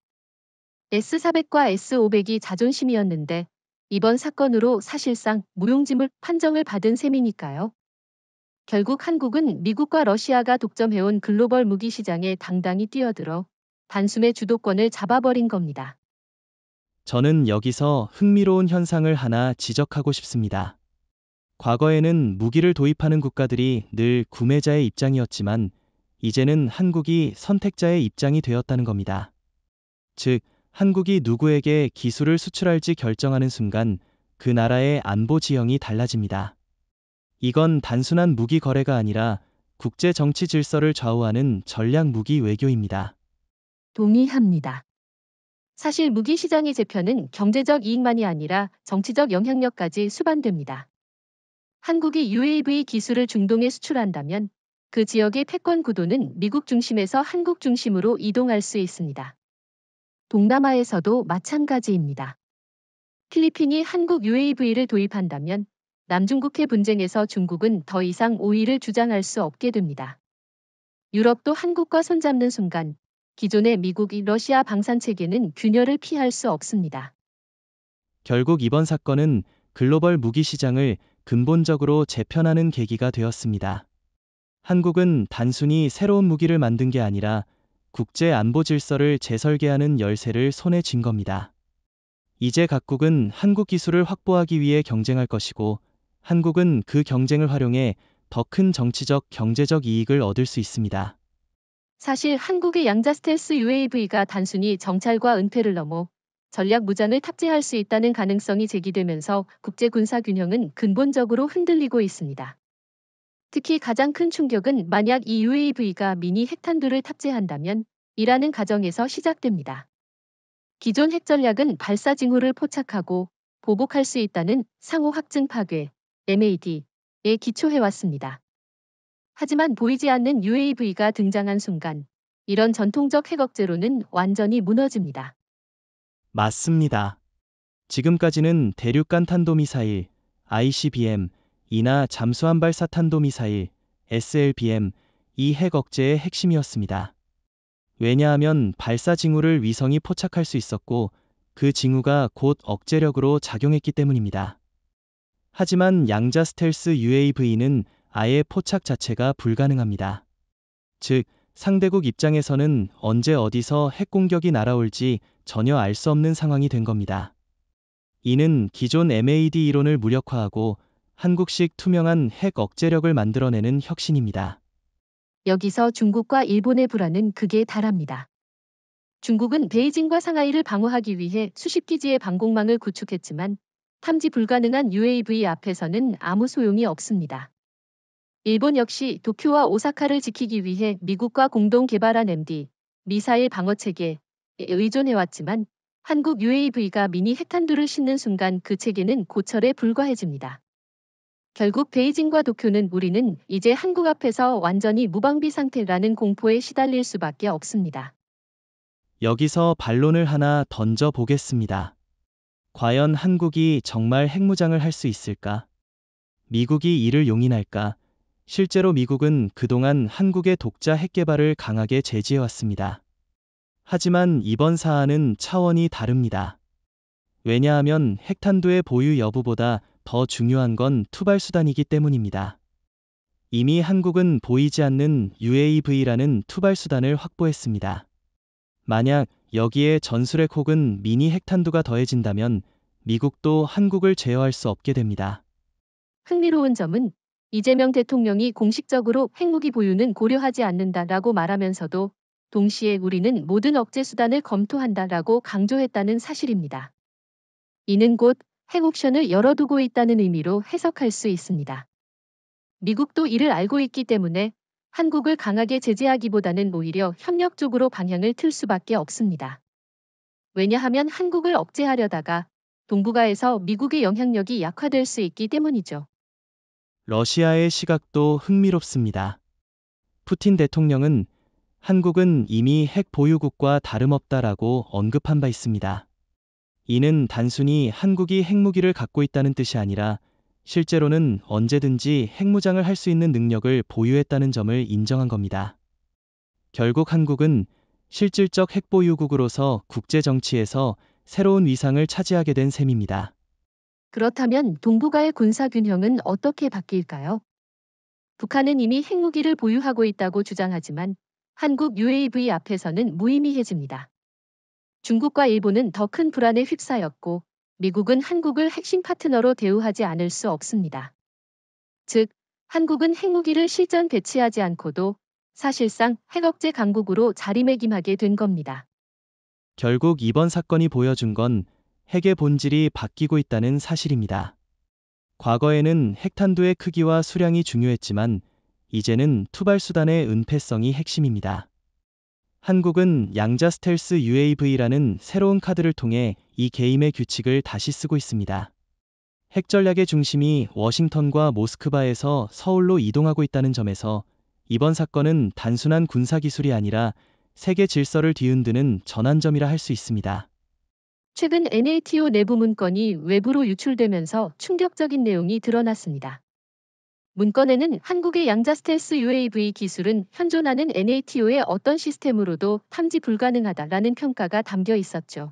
S-400과 S-500이 자존심이었는데 이번 사건으로 사실상 무용지물 판정을 받은 셈이니까요. 결국 한국은 미국과 러시아가 독점해온 글로벌 무기 시장에 당당히 뛰어들어 단숨에 주도권을 잡아버린 겁니다. 저는 여기서 흥미로운 현상을 하나 지적하고 싶습니다. 과거에는 무기를 도입하는 국가들이 늘 구매자의 입장이었지만 이제는 한국이 선택자의 입장이 되었다는 겁니다. 즉, 한국이 누구에게 기술을 수출할지 결정하는 순간 그 나라의 안보 지형이 달라집니다. 이건 단순한 무기 거래가 아니라 국제 정치 질서를 좌우하는 전략 무기 외교입니다. 동의합니다. 사실 무기 시장의 재편은 경제적 이익만이 아니라 정치적 영향력까지 수반됩니다. 한국이 UAV 기술을 중동에 수출한다면 그 지역의 패권 구도는 미국 중심에서 한국 중심으로 이동할 수 있습니다. 동남아에서도 마찬가지입니다. 필리핀이 한국 UAV를 도입한다면 남중국해 분쟁에서 중국은 더 이상 우위를 주장할 수 없게 됩니다. 유럽도 한국과 손잡는 순간 기존의 미국이 러시아 방산체계는 균열을 피할 수 없습니다. 결국 이번 사건은 글로벌 무기 시장을 근본적으로 재편하는 계기가 되었습니다. 한국은 단순히 새로운 무기를 만든 게 아니라 국제 안보 질서를 재설계하는 열쇠를 손에 쥔 겁니다. 이제 각국은 한국 기술을 확보하기 위해 경쟁할 것이고 한국은 그 경쟁을 활용해 더 큰 정치적, 경제적 이익을 얻을 수 있습니다. 사실 한국의 양자 스텔스 UAV가 단순히 정찰과 은폐를 넘어 전략 무장을 탑재할 수 있다는 가능성이 제기되면서 국제 군사 균형은 근본적으로 흔들리고 있습니다. 특히 가장 큰 충격은 만약 이 UAV가 미니 핵탄두를 탑재한다면 이라는 가정에서 시작됩니다. 기존 핵 전략은 발사 징후를 포착하고 보복할 수 있다는 상호 확증 파괴, MAD에 기초해왔습니다. 하지만 보이지 않는 UAV가 등장한 순간 이런 전통적 핵 억제로는 완전히 무너집니다. 맞습니다. 지금까지는 대륙간 탄도미사일, ICBM, 이나 잠수함 발사 탄도미사일, SLBM, 이 핵 억제의 핵심이었습니다. 왜냐하면 발사 징후를 위성이 포착할 수 있었고 그 징후가 곧 억제력으로 작용했기 때문입니다. 하지만 양자 스텔스 UAV는 아예 포착 자체가 불가능합니다. 즉, 상대국 입장에서는 언제 어디서 핵 공격이 날아올지 전혀 알 수 없는 상황이 된 겁니다. 이는 기존 MAD 이론을 무력화하고 한국식 투명한 핵 억제력을 만들어내는 혁신입니다. 여기서 중국과 일본의 불안은 극에 달합니다. 중국은 베이징과 상하이를 방어하기 위해 수십 기지의 방공망을 구축했지만 탐지 불가능한 UAV 앞에서는 아무 소용이 없습니다. 일본 역시 도쿄와 오사카를 지키기 위해 미국과 공동 개발한 MD, 미사일 방어 체계에 의존해왔지만 한국 UAV가 미니 핵탄두를 싣는 순간 그 체계는 고철에 불과해집니다. 결국 베이징과 도쿄는 우리는 이제 한국 앞에서 완전히 무방비 상태라는 공포에 시달릴 수밖에 없습니다. 여기서 반론을 하나 던져 보겠습니다. 과연 한국이 정말 핵무장을 할 수 있을까? 미국이 이를 용인할까? 실제로 미국은 그동안 한국의 독자 핵 개발을 강하게 제지해왔습니다. 하지만 이번 사안은 차원이 다릅니다. 왜냐하면 핵탄두의 보유 여부보다 더 중요한 건 투발 수단이기 때문입니다. 이미 한국은 보이지 않는 UAV라는 투발 수단을 확보했습니다. 만약 여기에 전술핵 혹은 미니 핵탄두가 더해진다면 미국도 한국을 제어할 수 없게 됩니다. 흥미로운 점은 이재명 대통령이 공식적으로 핵무기 보유는 고려하지 않는다라고 말하면서도 동시에 우리는 모든 억제 수단을 검토한다라고 강조했다는 사실입니다. 이는 곧 핵 옵션을 열어두고 있다는 의미로 해석할 수 있습니다. 미국도 이를 알고 있기 때문에 한국을 강하게 제재하기보다는 오히려 협력 쪽으로 방향을 틀 수밖에 없습니다. 왜냐하면 한국을 억제하려다가 동북아에서 미국의 영향력이 약화될 수 있기 때문이죠. 러시아의 시각도 흥미롭습니다. 푸틴 대통령은 한국은 이미 핵 보유국과 다름없다라고 언급한 바 있습니다. 이는 단순히 한국이 핵무기를 갖고 있다는 뜻이 아니라 실제로는 언제든지 핵무장을 할 수 있는 능력을 보유했다는 점을 인정한 겁니다. 결국 한국은 실질적 핵보유국으로서 국제 정치에서 새로운 위상을 차지하게 된 셈입니다. 그렇다면 동북아의 군사 균형은 어떻게 바뀔까요? 북한은 이미 핵무기를 보유하고 있다고 주장하지만 한국 UAV 앞에서는 무의미해집니다. 중국과 일본은 더 큰 불안에 휩싸였고 미국은 한국을 핵심 파트너로 대우하지 않을 수 없습니다. 즉, 한국은 핵무기를 실전 배치하지 않고도 사실상 핵억제 강국으로 자리매김하게 된 겁니다. 결국 이번 사건이 보여준 건 핵의 본질이 바뀌고 있다는 사실입니다. 과거에는 핵탄두의 크기와 수량이 중요했지만 이제는 투발 수단의 은폐성이 핵심입니다. 한국은 양자 스텔스 UAV라는 새로운 카드를 통해 이 게임의 규칙을 다시 쓰고 있습니다. 핵 전략의 중심이 워싱턴과 모스크바에서 서울로 이동하고 있다는 점에서 이번 사건은 단순한 군사 기술이 아니라 세계 질서를 뒤흔드는 전환점이라 할 수 있습니다. 최근 NATO 내부 문건이 외부로 유출되면서 충격적인 내용이 드러났습니다. 문건에는 한국의 양자 스텔스 UAV 기술은 현존하는 NATO의 어떤 시스템으로도 탐지 불가능하다라는 평가가 담겨 있었죠.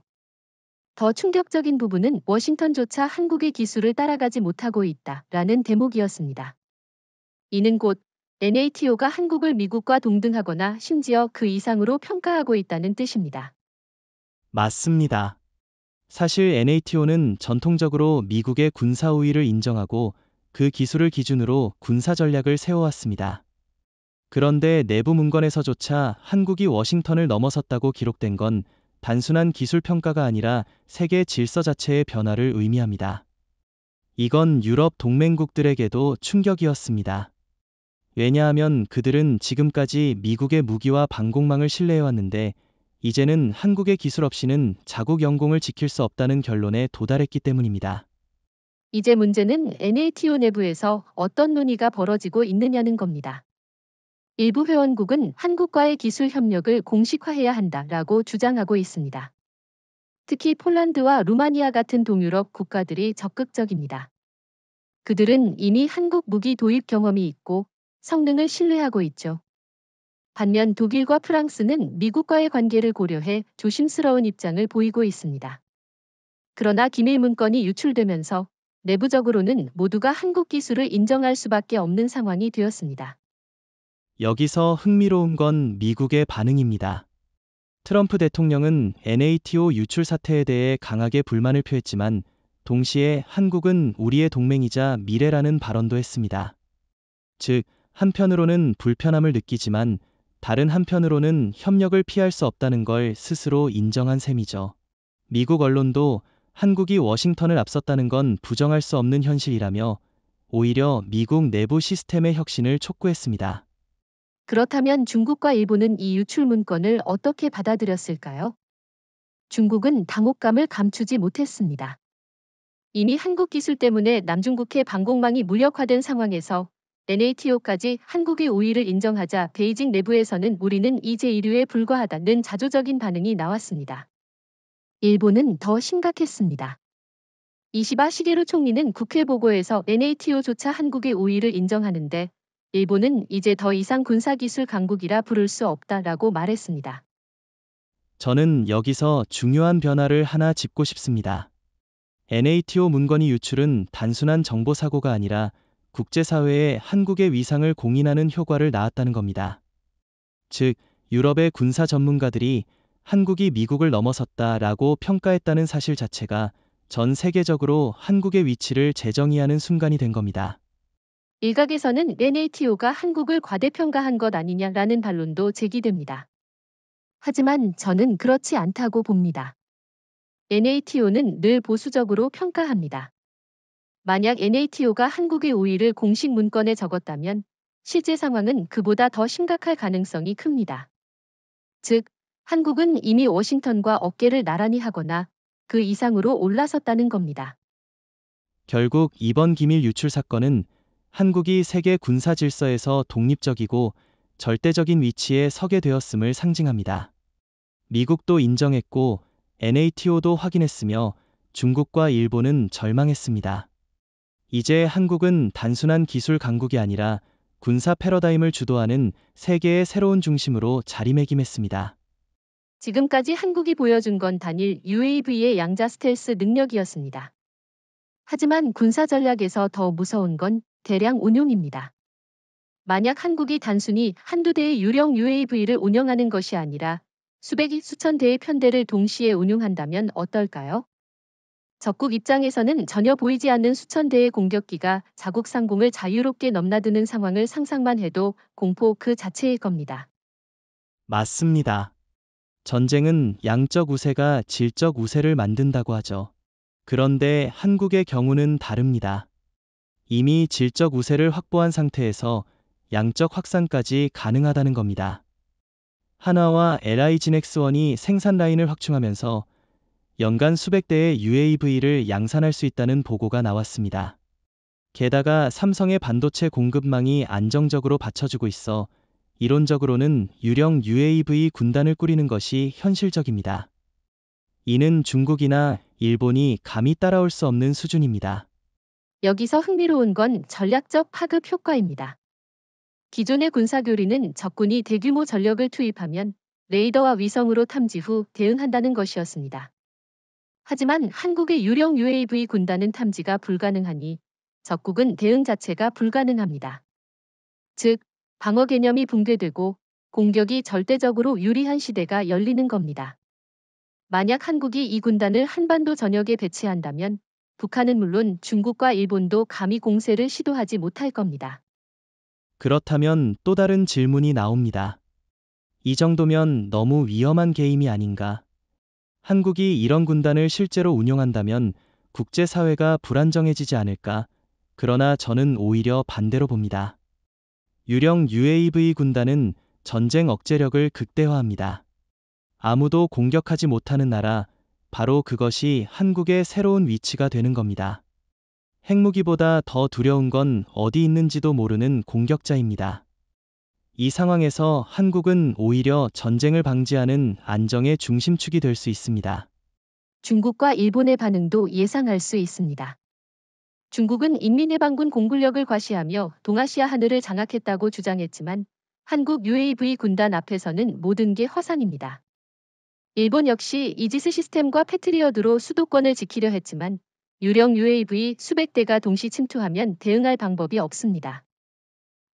더 충격적인 부분은 워싱턴조차 한국의 기술을 따라가지 못하고 있다라는 대목이었습니다. 이는 곧 NATO가 한국을 미국과 동등하거나 심지어 그 이상으로 평가하고 있다는 뜻입니다. 맞습니다. 사실 NATO는 전통적으로 미국의 군사 우위를 인정하고 그 기술을 기준으로 군사 전략을 세워왔습니다. 그런데 내부 문건에서조차 한국이 워싱턴을 넘어섰다고 기록된 건 단순한 기술 평가가 아니라 세계 질서 자체의 변화를 의미합니다. 이건 유럽 동맹국들에게도 충격이었습니다. 왜냐하면 그들은 지금까지 미국의 무기와 방공망을 신뢰해왔는데 이제는 한국의 기술 없이는 자국 영공을 지킬 수 없다는 결론에 도달했기 때문입니다. 이제 문제는 NATO 내부에서 어떤 논의가 벌어지고 있느냐는 겁니다. 일부 회원국은 한국과의 기술 협력을 공식화해야 한다라고 주장하고 있습니다. 특히 폴란드와 루마니아 같은 동유럽 국가들이 적극적입니다. 그들은 이미 한국 무기 도입 경험이 있고 성능을 신뢰하고 있죠. 반면 독일과 프랑스는 미국과의 관계를 고려해 조심스러운 입장을 보이고 있습니다. 그러나 기밀 문건이 유출되면서 내부적으로는 모두가 한국 기술을 인정할 수밖에 없는 상황이 되었습니다. 여기서 흥미로운 건 미국의 반응입니다. 트럼프 대통령은 NATO 유출 사태에 대해 강하게 불만을 표했지만 동시에 한국은 우리의 동맹이자 미래라는 발언도 했습니다. 즉, 한편으로는 불편함을 느끼지만 다른 한편으로는 협력을 피할 수 없다는 걸 스스로 인정한 셈이죠. 미국 언론도 한국이 워싱턴을 앞섰다는 건 부정할 수 없는 현실이라며 오히려 미국 내부 시스템의 혁신을 촉구했습니다. 그렇다면 중국과 일본은 이 유출 문건을 어떻게 받아들였을까요? 중국은 당혹감을 감추지 못했습니다. 이미 한국 기술 때문에 남중국해 방공망이 무력화된 상황에서 NATO까지 한국의 우위를 인정하자 베이징 내부에서는 우리는 이제 인류에 불과하다는 자조적인 반응이 나왔습니다. 일본은 더 심각했습니다. 이시바 시게루 총리는 국회 보고에서 NATO조차 한국의 우위를 인정하는데 일본은 이제 더 이상 군사기술 강국이라 부를 수 없다라고 말했습니다. 저는 여기서 중요한 변화를 하나 짚고 싶습니다. NATO 문건이 유출은 단순한 정보 사고가 아니라 국제사회에 한국의 위상을 공인하는 효과를 낳았다는 겁니다. 즉, 유럽의 군사 전문가들이 한국이 미국을 넘어섰다라고 평가했다는 사실 자체가 전 세계적으로 한국의 위치를 재정의하는 순간이 된 겁니다. 일각에서는 NATO가 한국을 과대평가한 것 아니냐라는 반론도 제기됩니다. 하지만 저는 그렇지 않다고 봅니다. NATO는 늘 보수적으로 평가합니다. 만약 NATO가 한국의 우위를 공식 문건에 적었다면 실제 상황은 그보다 더 심각할 가능성이 큽니다. 즉, 한국은 이미 워싱턴과 어깨를 나란히 하거나 그 이상으로 올라섰다는 겁니다. 결국 이번 기밀 유출 사건은 한국이 세계 군사 질서에서 독립적이고 절대적인 위치에 서게 되었음을 상징합니다. 미국도 인정했고 NATO도 확인했으며 중국과 일본은 절망했습니다. 이제 한국은 단순한 기술 강국이 아니라 군사 패러다임을 주도하는 세계의 새로운 중심으로 자리매김했습니다. 지금까지 한국이 보여준 건 단일 UAV의 양자 스텔스 능력이었습니다. 하지만 군사 전략에서 더 무서운 건 대량 운용입니다. 만약 한국이 단순히 한두 대의 유령 UAV를 운영하는 것이 아니라 수백이 수천 대의 편대를 동시에 운용한다면 어떨까요? 적국 입장에서는 전혀 보이지 않는 수천 대의 공격기가 자국 상공을 자유롭게 넘나드는 상황을 상상만 해도 공포 그 자체일 겁니다. 맞습니다. 전쟁은 양적 우세가 질적 우세를 만든다고 하죠. 그런데 한국의 경우는 다릅니다. 이미 질적 우세를 확보한 상태에서 양적 확산까지 가능하다는 겁니다. 한화와 LI진엑스원이 생산 라인을 확충하면서 연간 수백 대의 UAV를 양산할 수 있다는 보고가 나왔습니다. 게다가 삼성의 반도체 공급망이 안정적으로 받쳐주고 있어 이론적으로는 유령 UAV 군단을 꾸리는 것이 현실적입니다. 이는 중국이나 일본이 감히 따라올 수 없는 수준입니다. 여기서 흥미로운 건 전략적 파급 효과입니다. 기존의 군사교리는 적군이 대규모 전력을 투입하면 레이더와 위성으로 탐지 후 대응한다는 것이었습니다. 하지만 한국의 유령 UAV 군단은 탐지가 불가능하니 적국은 대응 자체가 불가능합니다. 즉, 방어 개념이 붕괴되고 공격이 절대적으로 유리한 시대가 열리는 겁니다. 만약 한국이 이 군단을 한반도 전역에 배치한다면 북한은 물론 중국과 일본도 감히 공세를 시도하지 못할 겁니다. 그렇다면 또 다른 질문이 나옵니다. 이 정도면 너무 위험한 게임이 아닌가? 한국이 이런 군단을 실제로 운용한다면 국제사회가 불안정해지지 않을까? 그러나 저는 오히려 반대로 봅니다. 유령 UAV 군단은 전쟁 억제력을 극대화합니다. 아무도 공격하지 못하는 나라, 바로 그것이 한국의 새로운 위치가 되는 겁니다. 핵무기보다 더 두려운 건 어디 있는지도 모르는 공격자입니다. 이 상황에서 한국은 오히려 전쟁을 방지하는 안정의 중심축이 될 수 있습니다. 중국과 일본의 반응도 예상할 수 있습니다. 중국은 인민해방군 공군력을 과시하며 동아시아 하늘을 장악했다고 주장했지만 한국 UAV 군단 앞에서는 모든 게 허상입니다. 일본 역시 이지스 시스템과 패트리어트로 수도권을 지키려 했지만 유령 UAV 수백 대가 동시 침투하면 대응할 방법이 없습니다.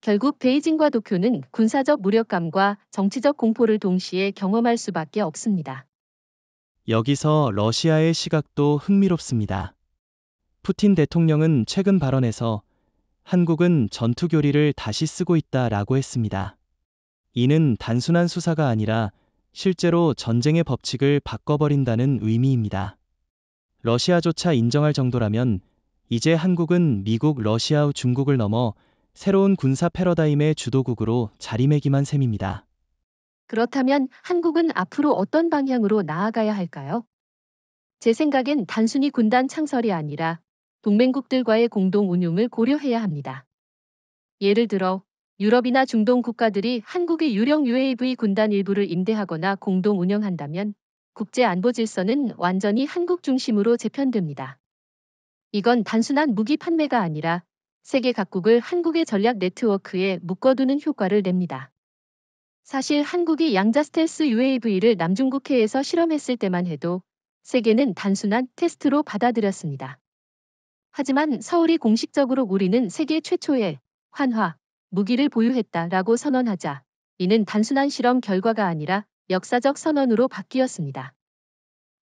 결국 베이징과 도쿄는 군사적 무력감과 정치적 공포를 동시에 경험할 수밖에 없습니다. 여기서 러시아의 시각도 흥미롭습니다. 푸틴 대통령은 최근 발언에서 한국은 전투교리를 다시 쓰고 있다라고 했습니다. 이는 단순한 수사가 아니라 실제로 전쟁의 법칙을 바꿔버린다는 의미입니다. 러시아조차 인정할 정도라면 이제 한국은 미국, 러시아, 중국을 넘어 새로운 군사 패러다임의 주도국으로 자리매김한 셈입니다. 그렇다면 한국은 앞으로 어떤 방향으로 나아가야 할까요? 제 생각엔 단순히 군단 창설이 아니라 동맹국들과의 공동 운용을 고려해야 합니다. 예를 들어 유럽이나 중동 국가들이 한국의 유령 UAV 군단 일부를 임대하거나 공동 운영한다면 국제 안보 질서는 완전히 한국 중심으로 재편됩니다. 이건 단순한 무기 판매가 아니라 세계 각국을 한국의 전략 네트워크에 묶어두는 효과를 냅니다. 사실 한국이 양자 스텔스 UAV를 남중국해에서 실험했을 때만 해도 세계는 단순한 테스트로 받아들였습니다. 하지만 서울이 공식적으로 우리는 세계 최초의 환화 무기를 보유했다라고 선언하자 이는 단순한 실험 결과가 아니라 역사적 선언으로 바뀌었습니다.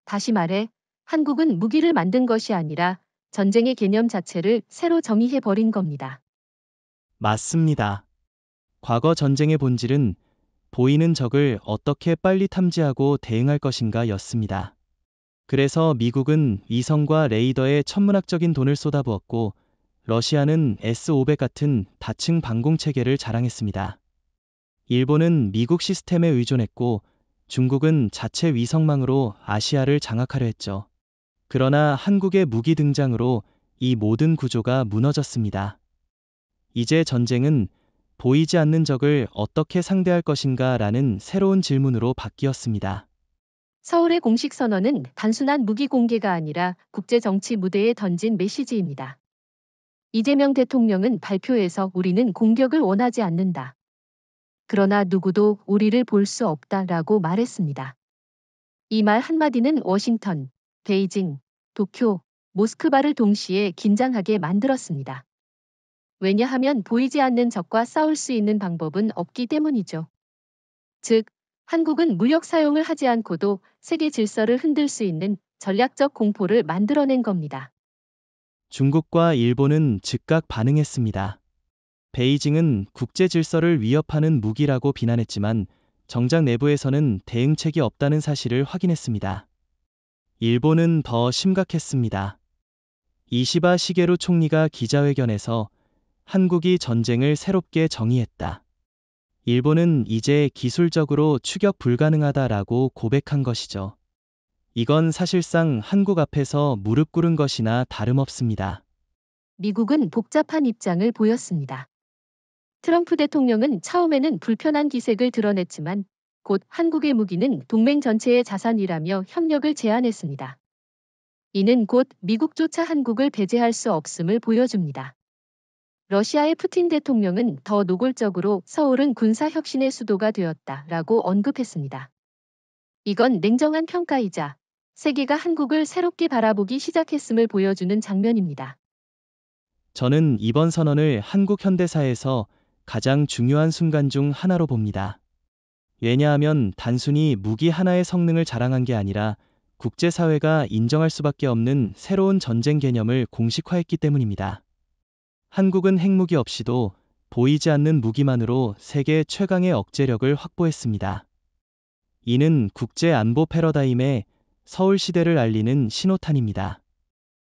다시 말해 한국은 무기를 만든 것이 아니라 전쟁의 개념 자체를 새로 정의해버린 겁니다. 맞습니다. 과거 전쟁의 본질은 보이는 적을 어떻게 빨리 탐지하고 대응할 것인가 였습니다. 그래서 미국은 위성과 레이더에 천문학적인 돈을 쏟아부었고 러시아는 S-500 같은 다층 방공 체계를 자랑했습니다. 일본은 미국 시스템에 의존했고 중국은 자체 위성망으로 아시아를 장악하려 했죠. 그러나 한국의 무기 등장으로 이 모든 구조가 무너졌습니다. 이제 전쟁은 보이지 않는 적을 어떻게 상대할 것인가 라는 새로운 질문으로 바뀌었습니다. 서울의 공식 선언은 단순한 무기 공개가 아니라 국제 정치 무대에 던진 메시지입니다. 이재명 대통령은 발표에서 우리는 공격을 원하지 않는다. 그러나 누구도 우리를 볼 수 없다라고 말했습니다. 이 말 한마디는 워싱턴, 베이징, 도쿄, 모스크바를 동시에 긴장하게 만들었습니다. 왜냐하면 보이지 않는 적과 싸울 수 있는 방법은 없기 때문이죠. 즉, 한국은 무력 사용을 하지 않고도 세계 질서를 흔들 수 있는 전략적 공포를 만들어낸 겁니다. 중국과 일본은 즉각 반응했습니다. 베이징은 국제 질서를 위협하는 무기라고 비난했지만 정작 내부에서는 대응책이 없다는 사실을 확인했습니다. 일본은 더 심각했습니다. 이시바 시게루 총리가 기자회견에서 한국이 전쟁을 새롭게 정의했다. 일본은 이제 기술적으로 추격 불가능하다라고 고백한 것이죠. 이건 사실상 한국 앞에서 무릎 꿇은 것이나 다름없습니다. 미국은 복잡한 입장을 보였습니다. 트럼프 대통령은 처음에는 불편한 기색을 드러냈지만 곧 한국의 무기는 동맹 전체의 자산이라며 협력을 제안했습니다. 이는 곧 미국조차 한국을 배제할 수 없음을 보여줍니다. 러시아의 푸틴 대통령은 더 노골적으로 서울은 군사혁신의 수도가 되었다라고 언급했습니다. 이건 냉정한 평가이자 세계가 한국을 새롭게 바라보기 시작했음을 보여주는 장면입니다. 저는 이번 선언을 한국 현대사에서 가장 중요한 순간 중 하나로 봅니다. 왜냐하면 단순히 무기 하나의 성능을 자랑한 게 아니라 국제사회가 인정할 수밖에 없는 새로운 전쟁 개념을 공식화했기 때문입니다. 한국은 핵무기 없이도 보이지 않는 무기만으로 세계 최강의 억제력을 확보했습니다. 이는 국제 안보 패러다임의 서울 시대를 알리는 신호탄입니다.